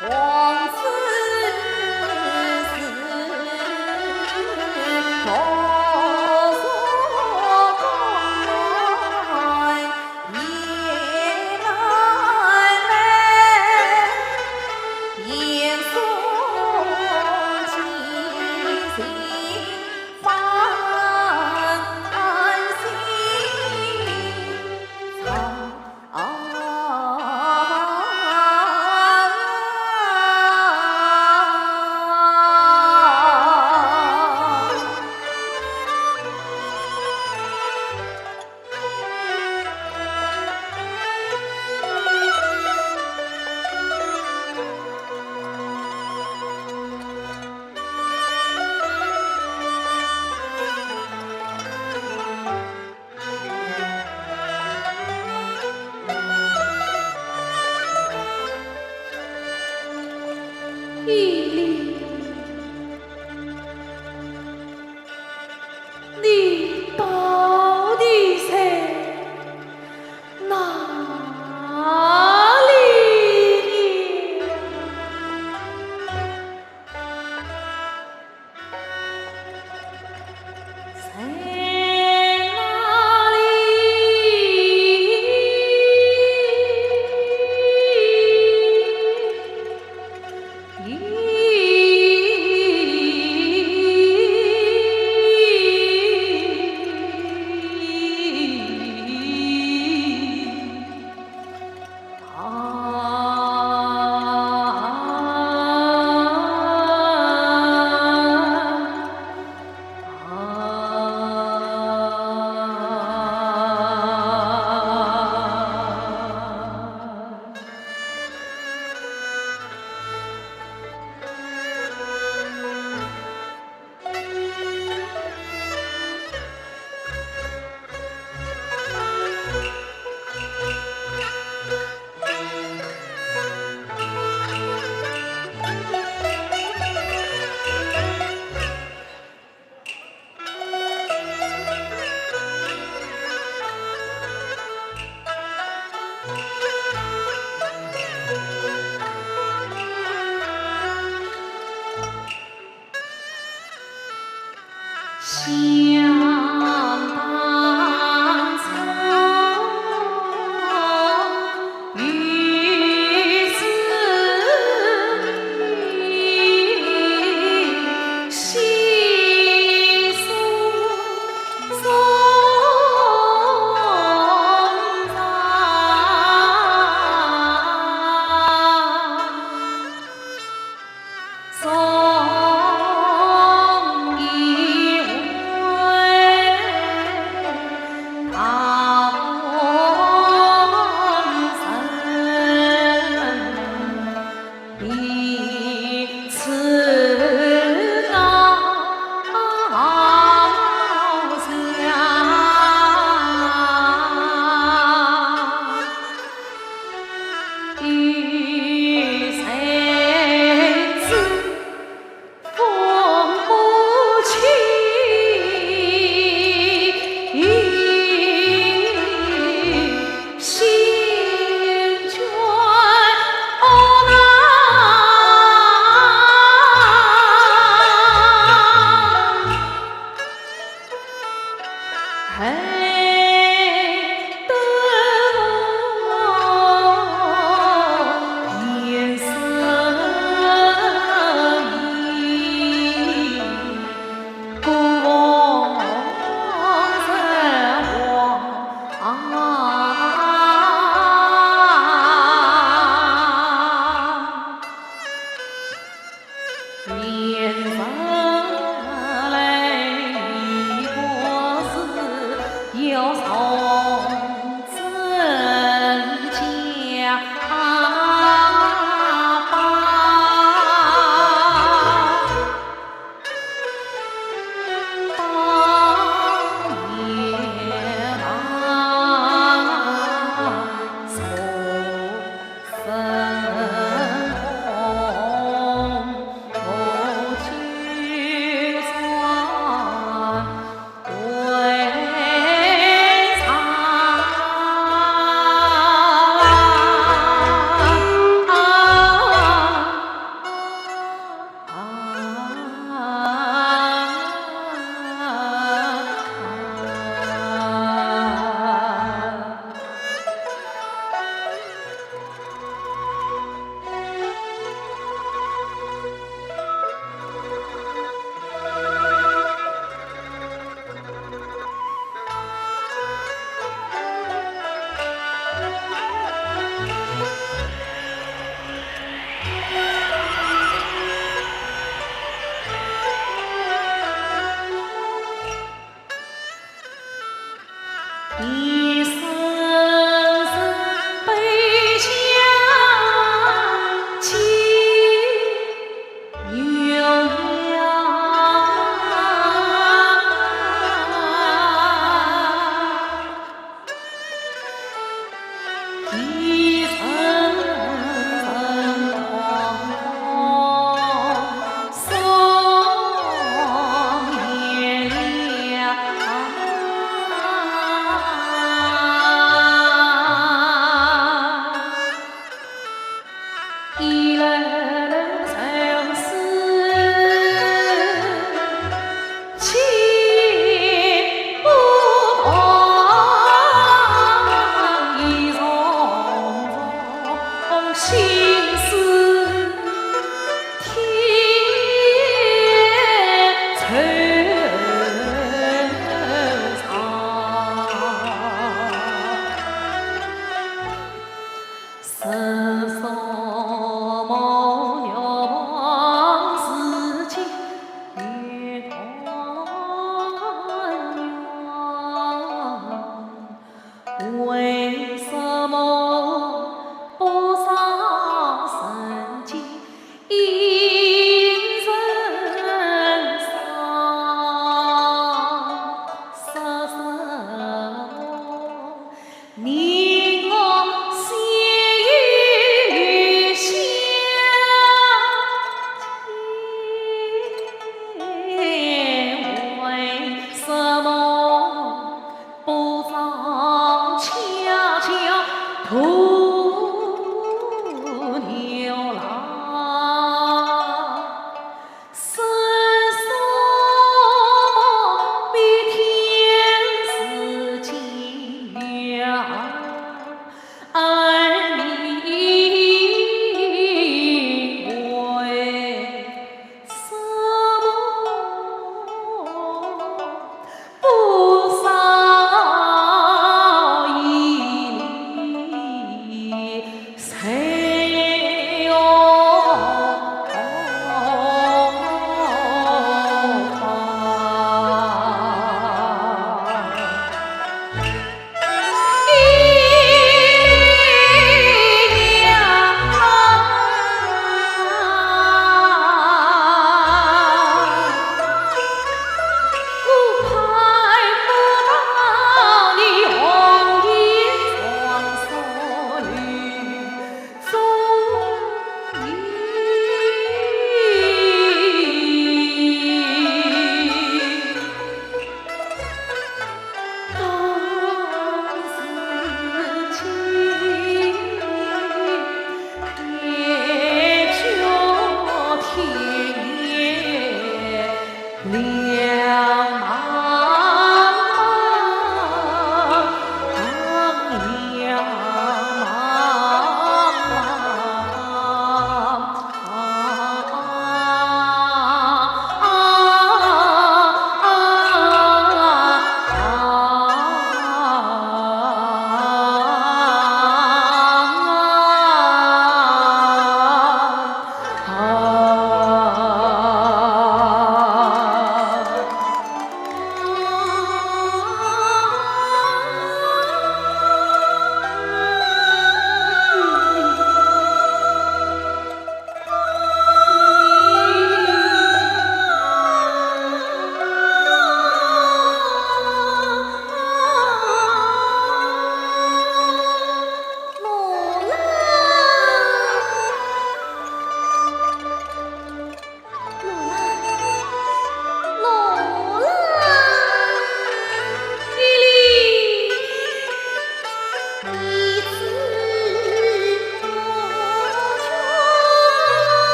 王子头所来，夜来来，严肃其心烦心。义理，你到底在哪里？在哪里？世所梦。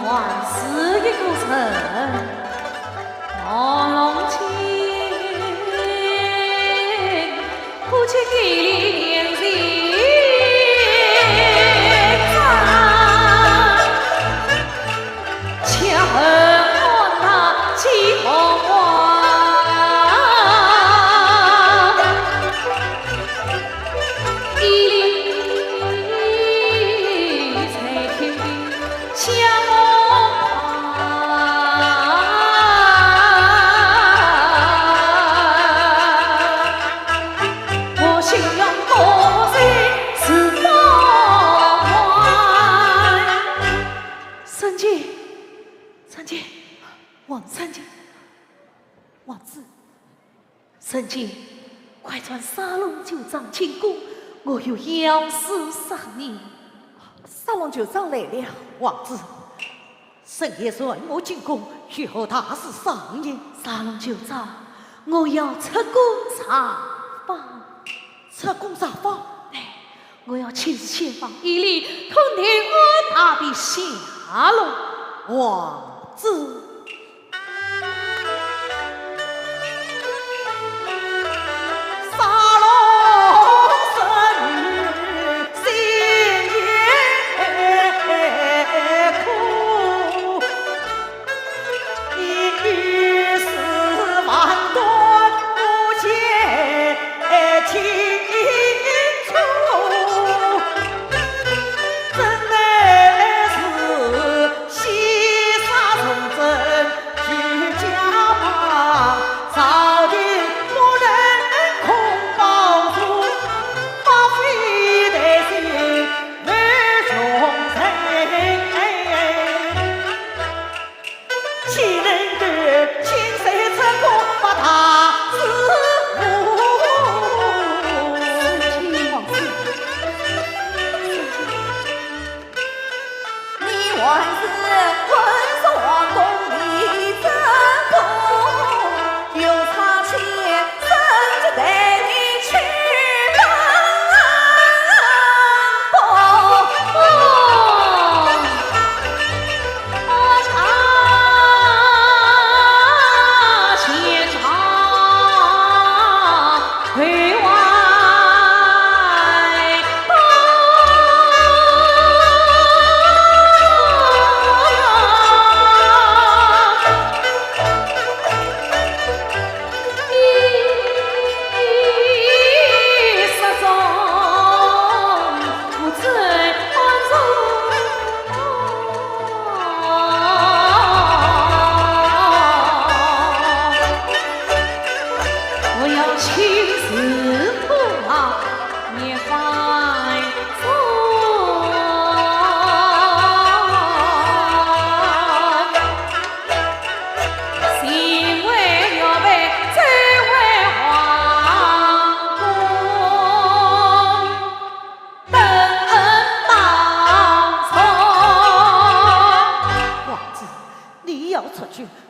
是一个城，我龙亲，夫妻给你连心肠，恰恨我那几红花。圣姐，快传沙龙九丈请功，我有要事商你。沙龙九丈来了，王子。圣爷说我进宫，需和大事商议。沙龙九丈，我要出宫查访。出宫查访？哎，我要亲自前往伊犁，通听我大的下落。王子。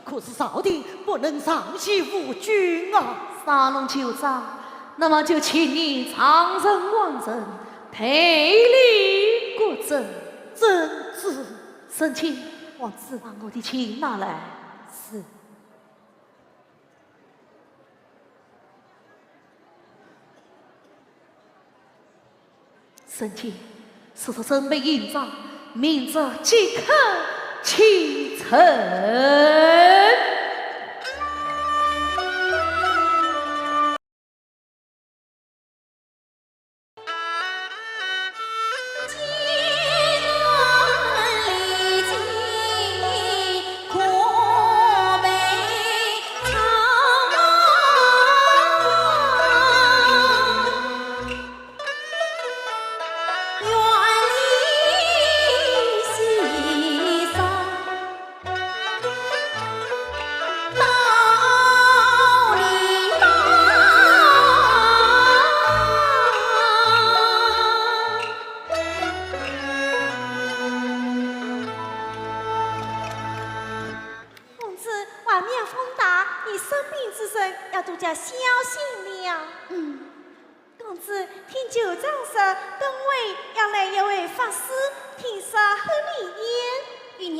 可是朝廷不能上西无君啊！沙龙酋长，那么就请你长生王政，陪礼国政。真是，圣卿，王子把我的琴拿来。是。圣卿，是否准备营帐，明着即刻启程？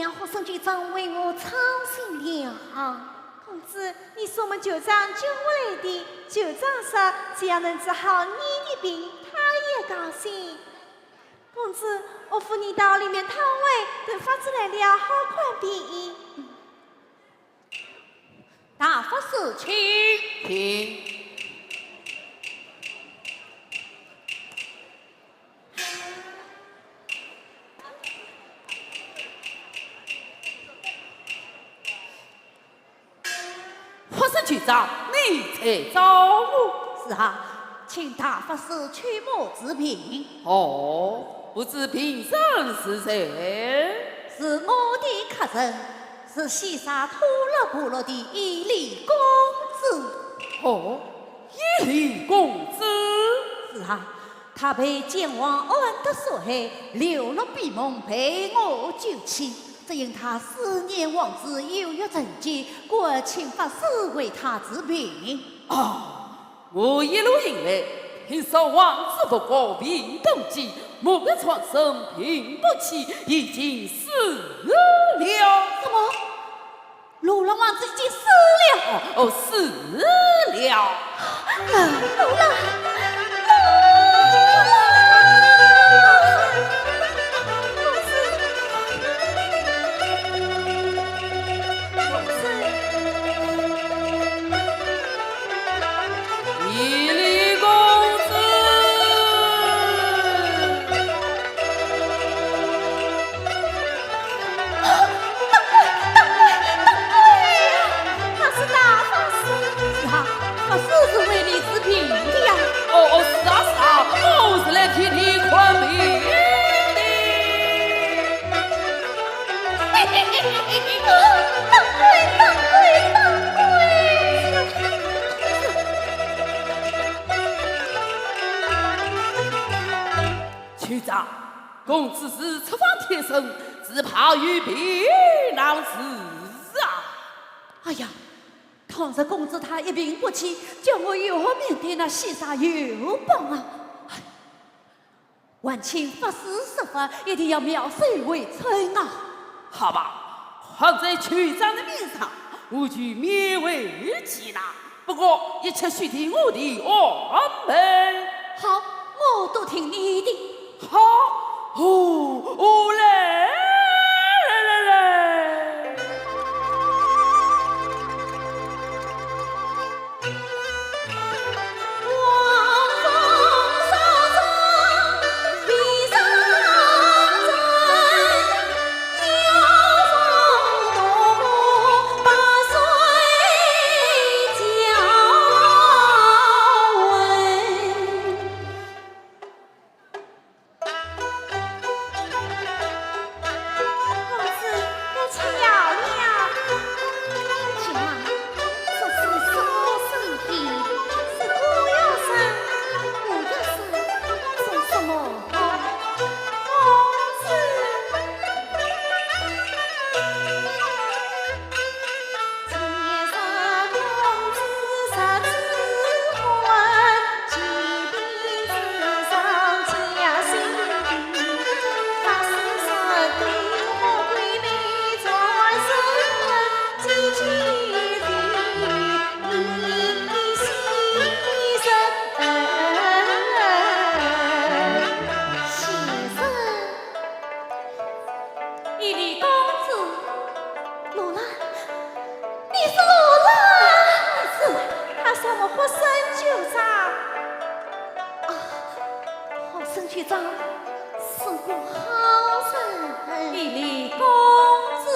让霍生局长为我操心了。公子，你是我们酋长救回来的，酋长说只要能治好你的病，他也高兴。公子，我扶你到里面躺位，等法子来了，好宽便衣。大法师，请停。霍生局长，你在找我？是啊，请大法师驱魔治病。哦，不知平生是谁？是我的客人，是西沙托勒部落的伊犁公子。哦，伊犁公子。是啊，他被剑王安德所害，流落闭门，被我救起。只因他思念王子有约成疾，故而请法师为他治病。我一路以来，听说王子不过病动机，某个床生病不起，已经死了。什么？鲁朗王子已经死了？哦，死了。鲁朗。伊犁公子，他是大法师。是啊，法师是为你治病的呀。哦，是啊，我是来替你看病的。局长，公子是出访天生，只怕与病难治啊！哎呀，倘若公子他一病不起，叫我如何面对那西沙友邦啊？万请法师设法，一定要妙手为村啊！好吧，放在局长的面上，我就勉为其难。不过一切须听我的安排。好，我都听你的。好，来。局长是个好人，伊犁公子。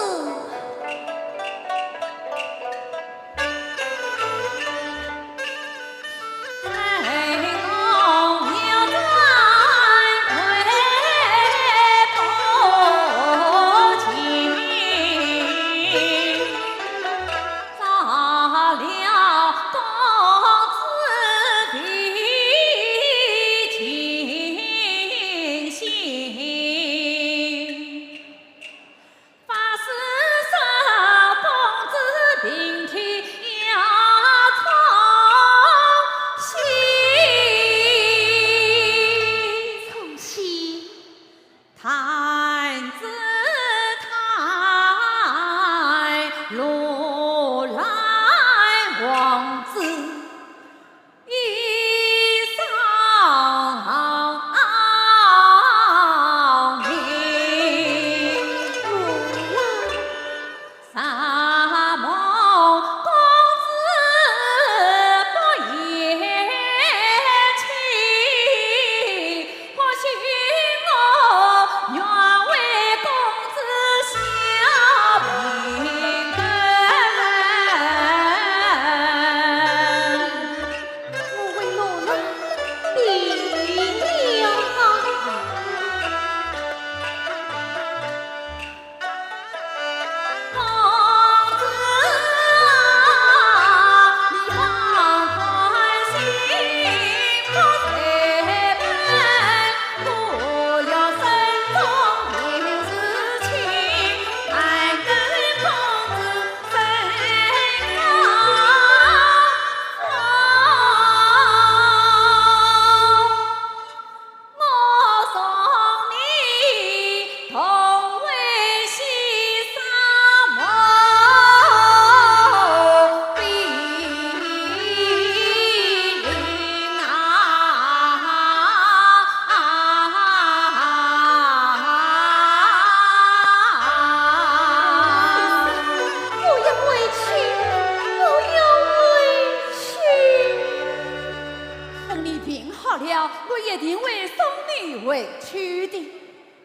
委屈的。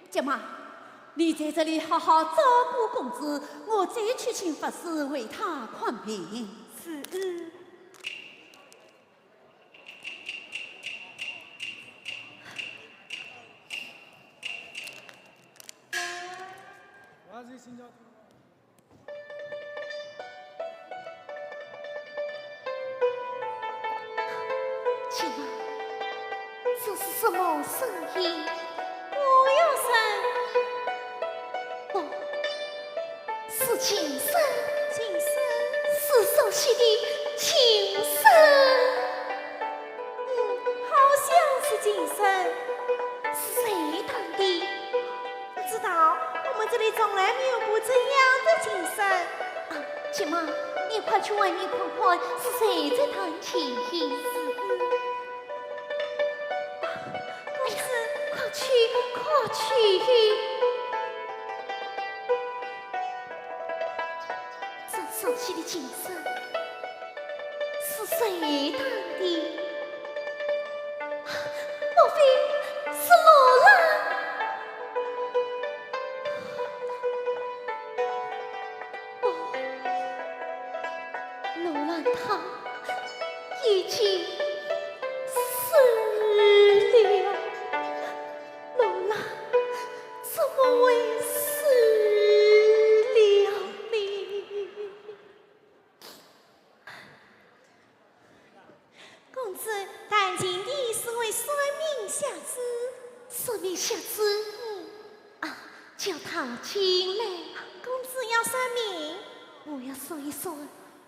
舅妈，你在这里好好照顾公子，我再去请法师为他宽平。是。舅妈，这是什么声音？我要生，哦，是琴声，是熟悉的琴声。好像是琴声，是谁弹的？不知道，我们这里从来没有过这样的琴声。啊，舅妈，你快去外面看看，是谁在弹琴？快去！这熟悉的琴声是谁弹的？莫非是罗兰？哦，罗兰他已经死了。怎么会死了你？公子弹琴的是位算命瞎子，算命瞎子，叫他进来。公子要算命，我要说一说，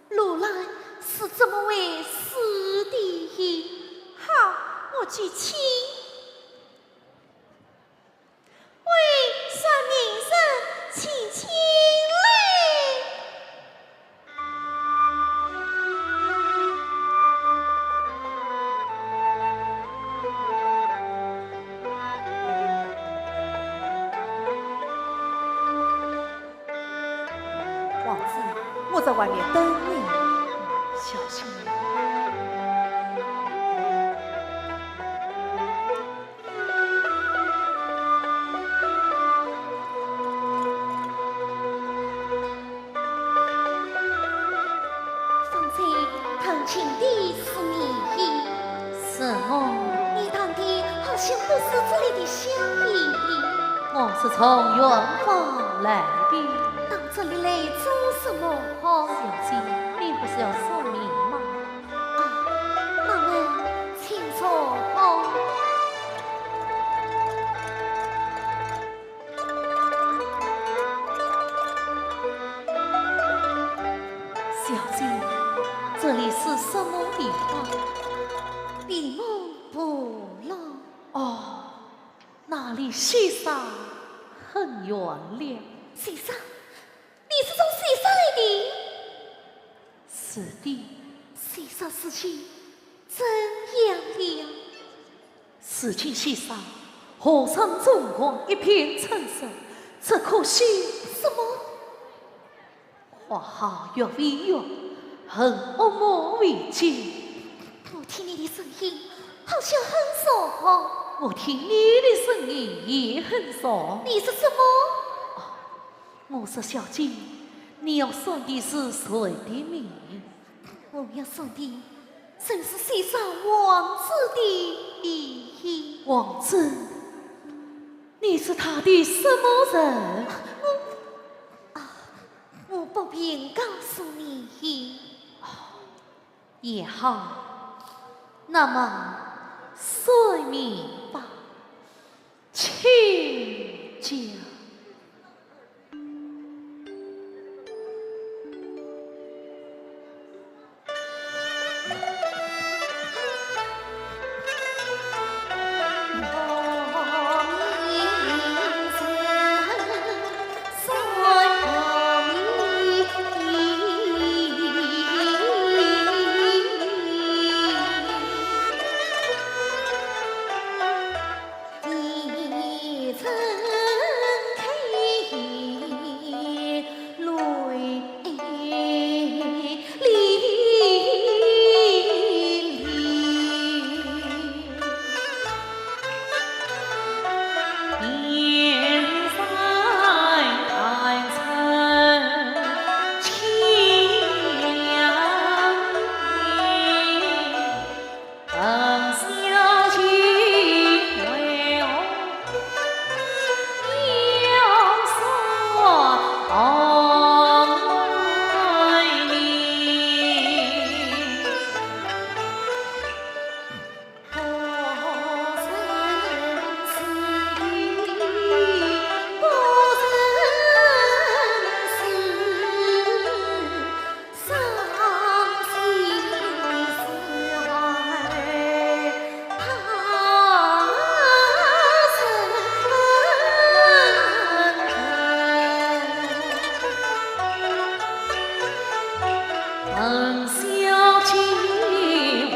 罗兰是怎么会死的？好，我去请。算命声，请进来。王子，我在外面等你，小心。请的是你，是我，你弹的好像不是这里的乡音。我是从远方来的。到这里来做什么？小姐，你不是要算命吗？那么请说。小姐，这里是什么地方？闭门不落。哦，那离西山很远了。西山，你是从西山来的？是的。西山事情怎样了？事情西山，河上中光一片橙色，只可惜什么？花好月为月，很恶魔为奸。我听你的声音好像很熟。我听你的声音也很熟。你是什么？我是小姐，你要算的是谁的命？我要算的正是西山王子的命。王子，你是他的什么人？我不便告诉你。也好，那么说明吧，请讲。闻小姐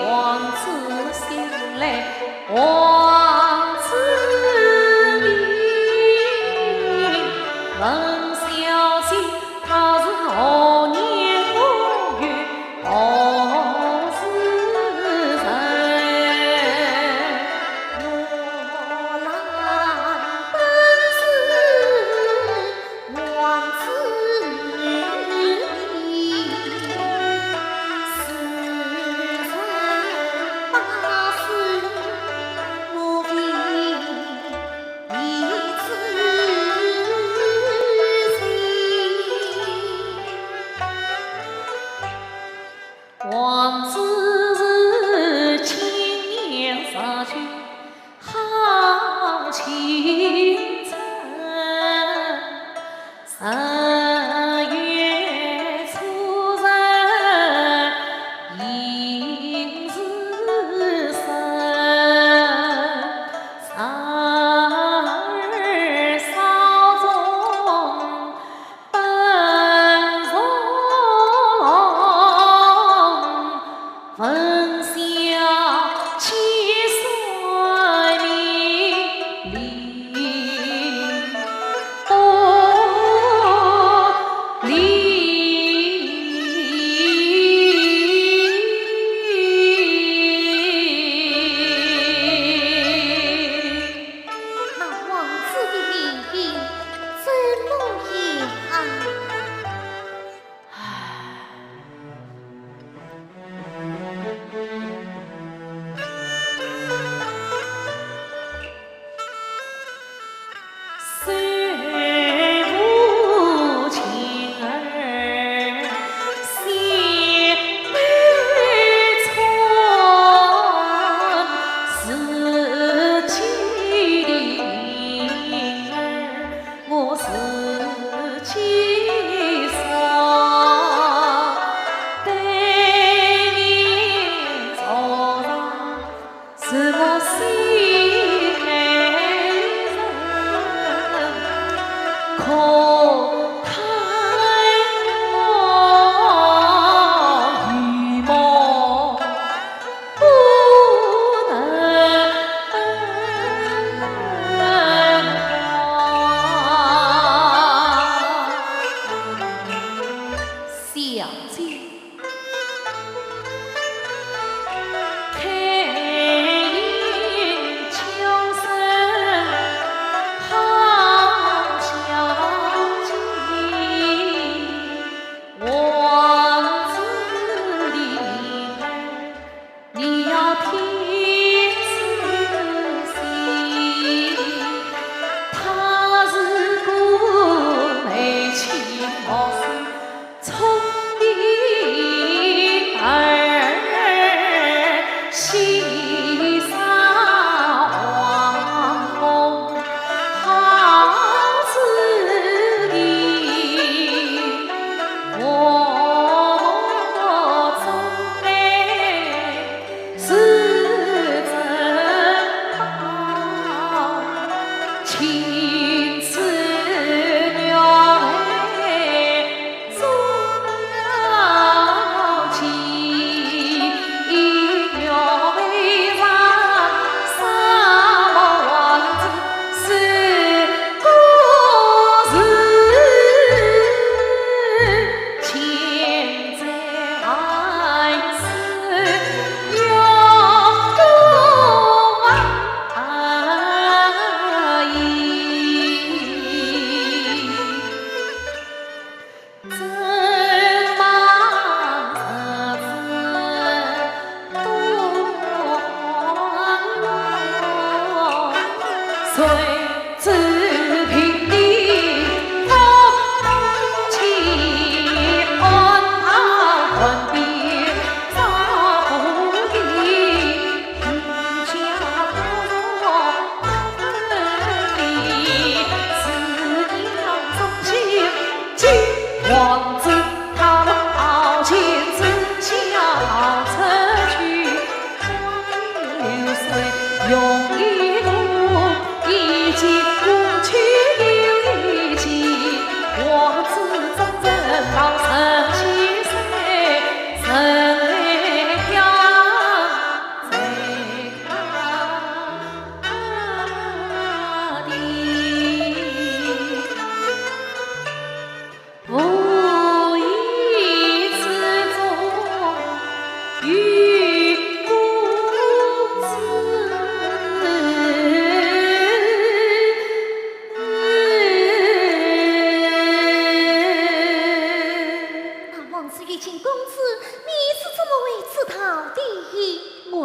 王子醒来，王子名。闻小姐她是何年何月何时辰？我来本是王子名，时辰八岁，我非一王子是青年少君，好青春。10月初日迎日升，12少中本从容，闻小七岁名利。那王子的命运怎么言啊？虽无情儿先悲春，自己的命儿我自己伤，对面朝上是我心爱人。可叹我一梦不能小姐开饮秋声，好小姐，王子的名儿你要听仔细，她是个眉清目秀、聪明儿，喜上皇宫好滋味，我总爱是真好，青丝鸟儿终要记，鸟背上沙漠王子是故事，千载世永不移。真忙日子多忙，谁知平地风起，安好困边找不地，一家多分离，思娘中心今王子他们傲气自小车去，流水用一路，一季无去又一季，王子真正到17岁，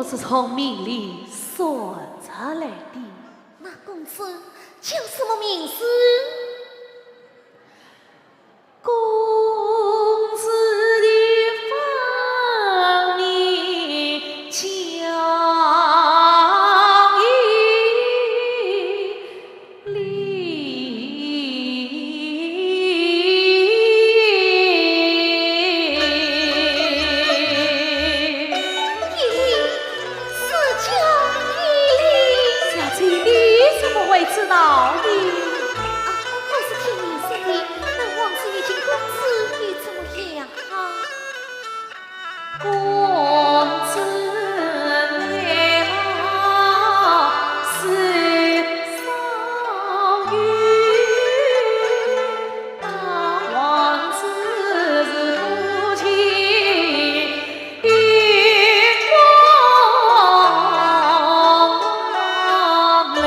是从命里说出来的。那公子叫什么名字？公子的芳名叫义知道的。我是听你说的，那王子遇见公子又怎么样啊？公子来了是少女，那王子是父亲与王来。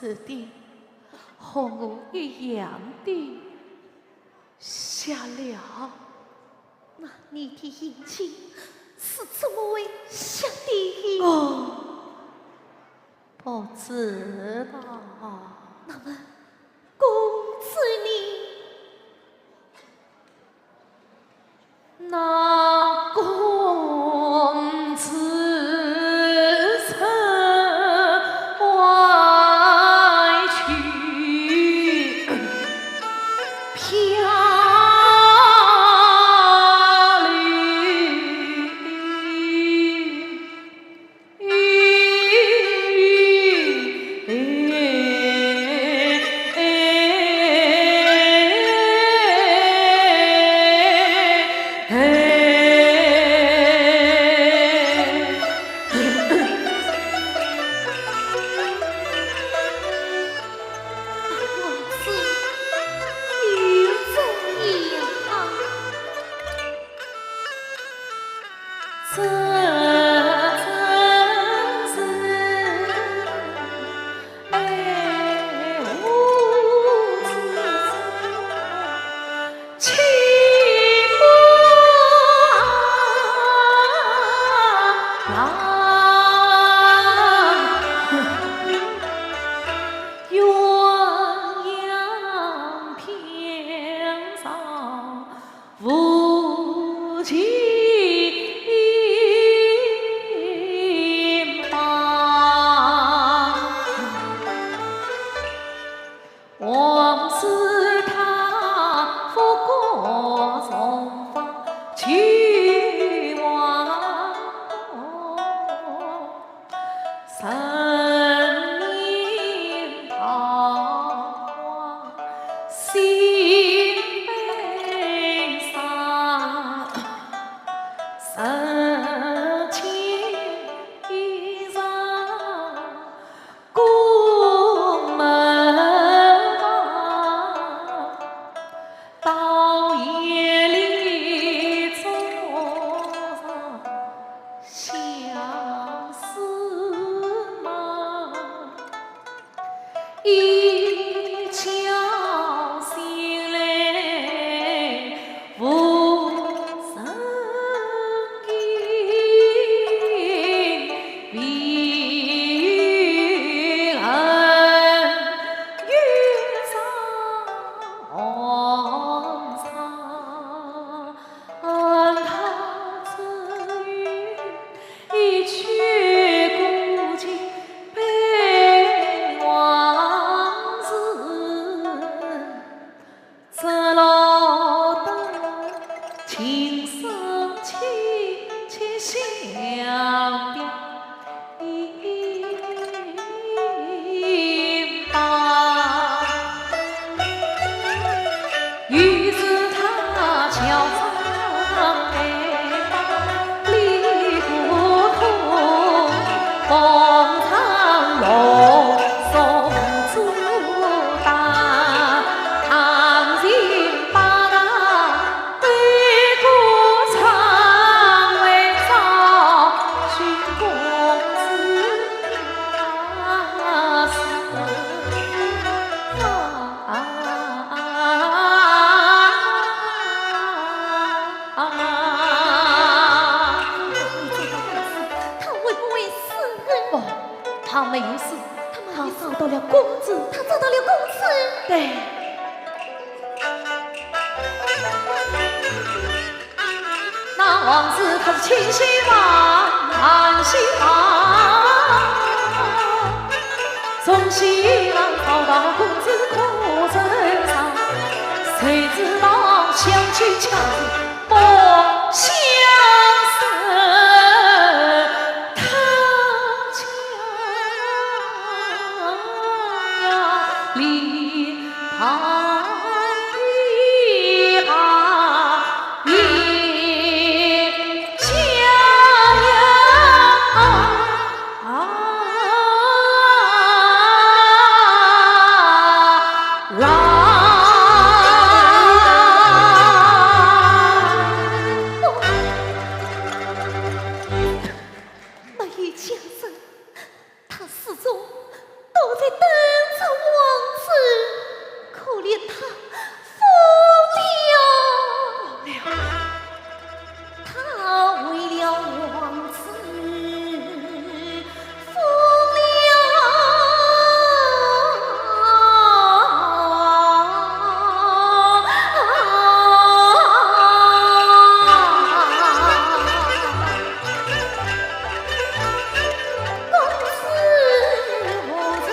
是的，和我一样的下了。那你的眼睛是怎么会下的？哦，不知道。那么，公子你那公子曾外去飘落得情深情且相吊一把，于是他悄上来离不通，逢场落送主打。他没有死，他找到了公子，他找到了公子。对。那王子他是千辛万辛从西南跑到公子可身上，谁知道相去恰不相识。离旁一行一家呀，让那一家人，他始终都在等着王子，可怜他疯了，他为了王子疯了。公子无人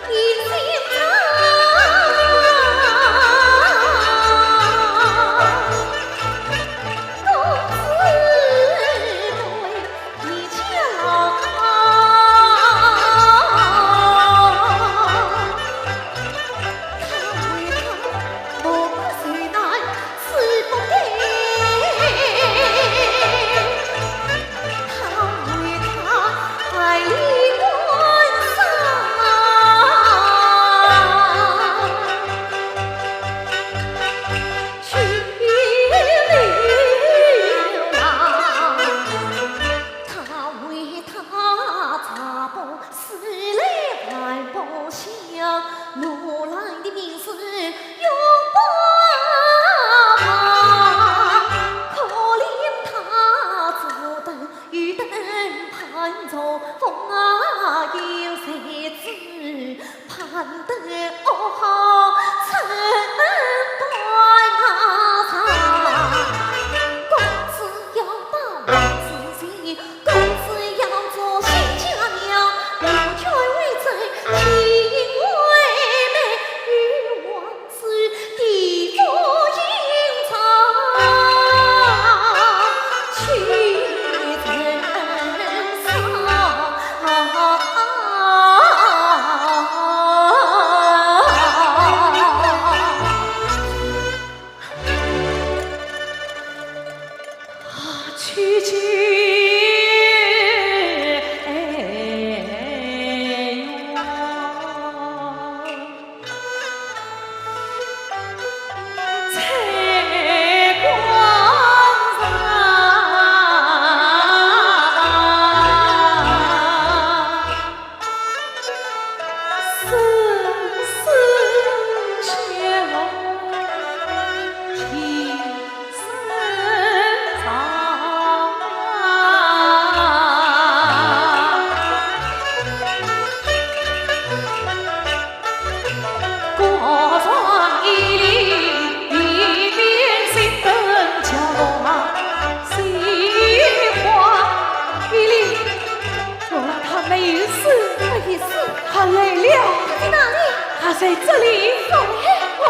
一心肠，公子对一腔，他为他不顾谁奈死不给。他为他爱里关上，去流浪。他为他查不死来还不想，如来的名字永不忘。可怜他坐等玉灯盼着风啊，有谁知盼得哦好成断肠。公子要把王子接，公子要做新家娘，不权为真，情为美，与王子地府隐藏，去真伤。去去他来了，在哪里？他在这里。哦，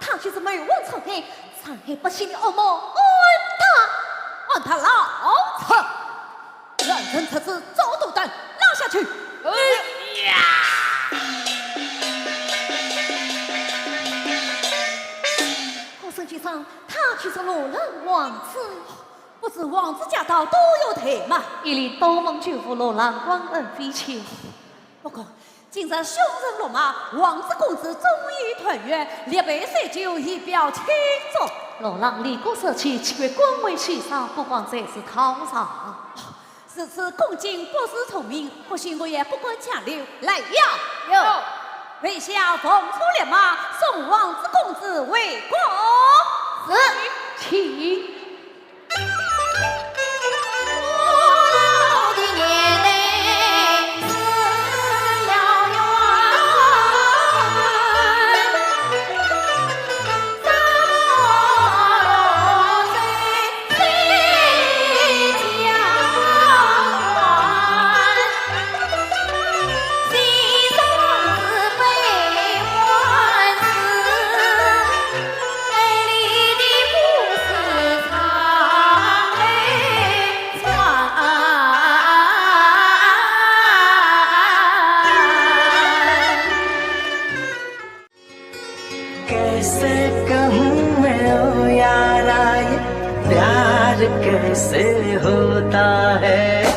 他就是没有往长黑，长黑不幸的恶魔按他老子，让人特子走斗胆拉下去。我圣君上，他就是罗兰王子，不知王子驾到都有退吗？一里都蒙舅父罗兰光恩飞前。不过，今日凶人落马，王子公子终于团圆，列杯水酒以表庆祝。罗兰离国社区7月光为喜上，不光这次讨上。此次恭敬不是聪明，或许我也不管强留。来呀！陛下奉出烈马，送王子公子回国。请。कैसे कहूँ मैं ओ यारा ये प्यार कैसे होता है।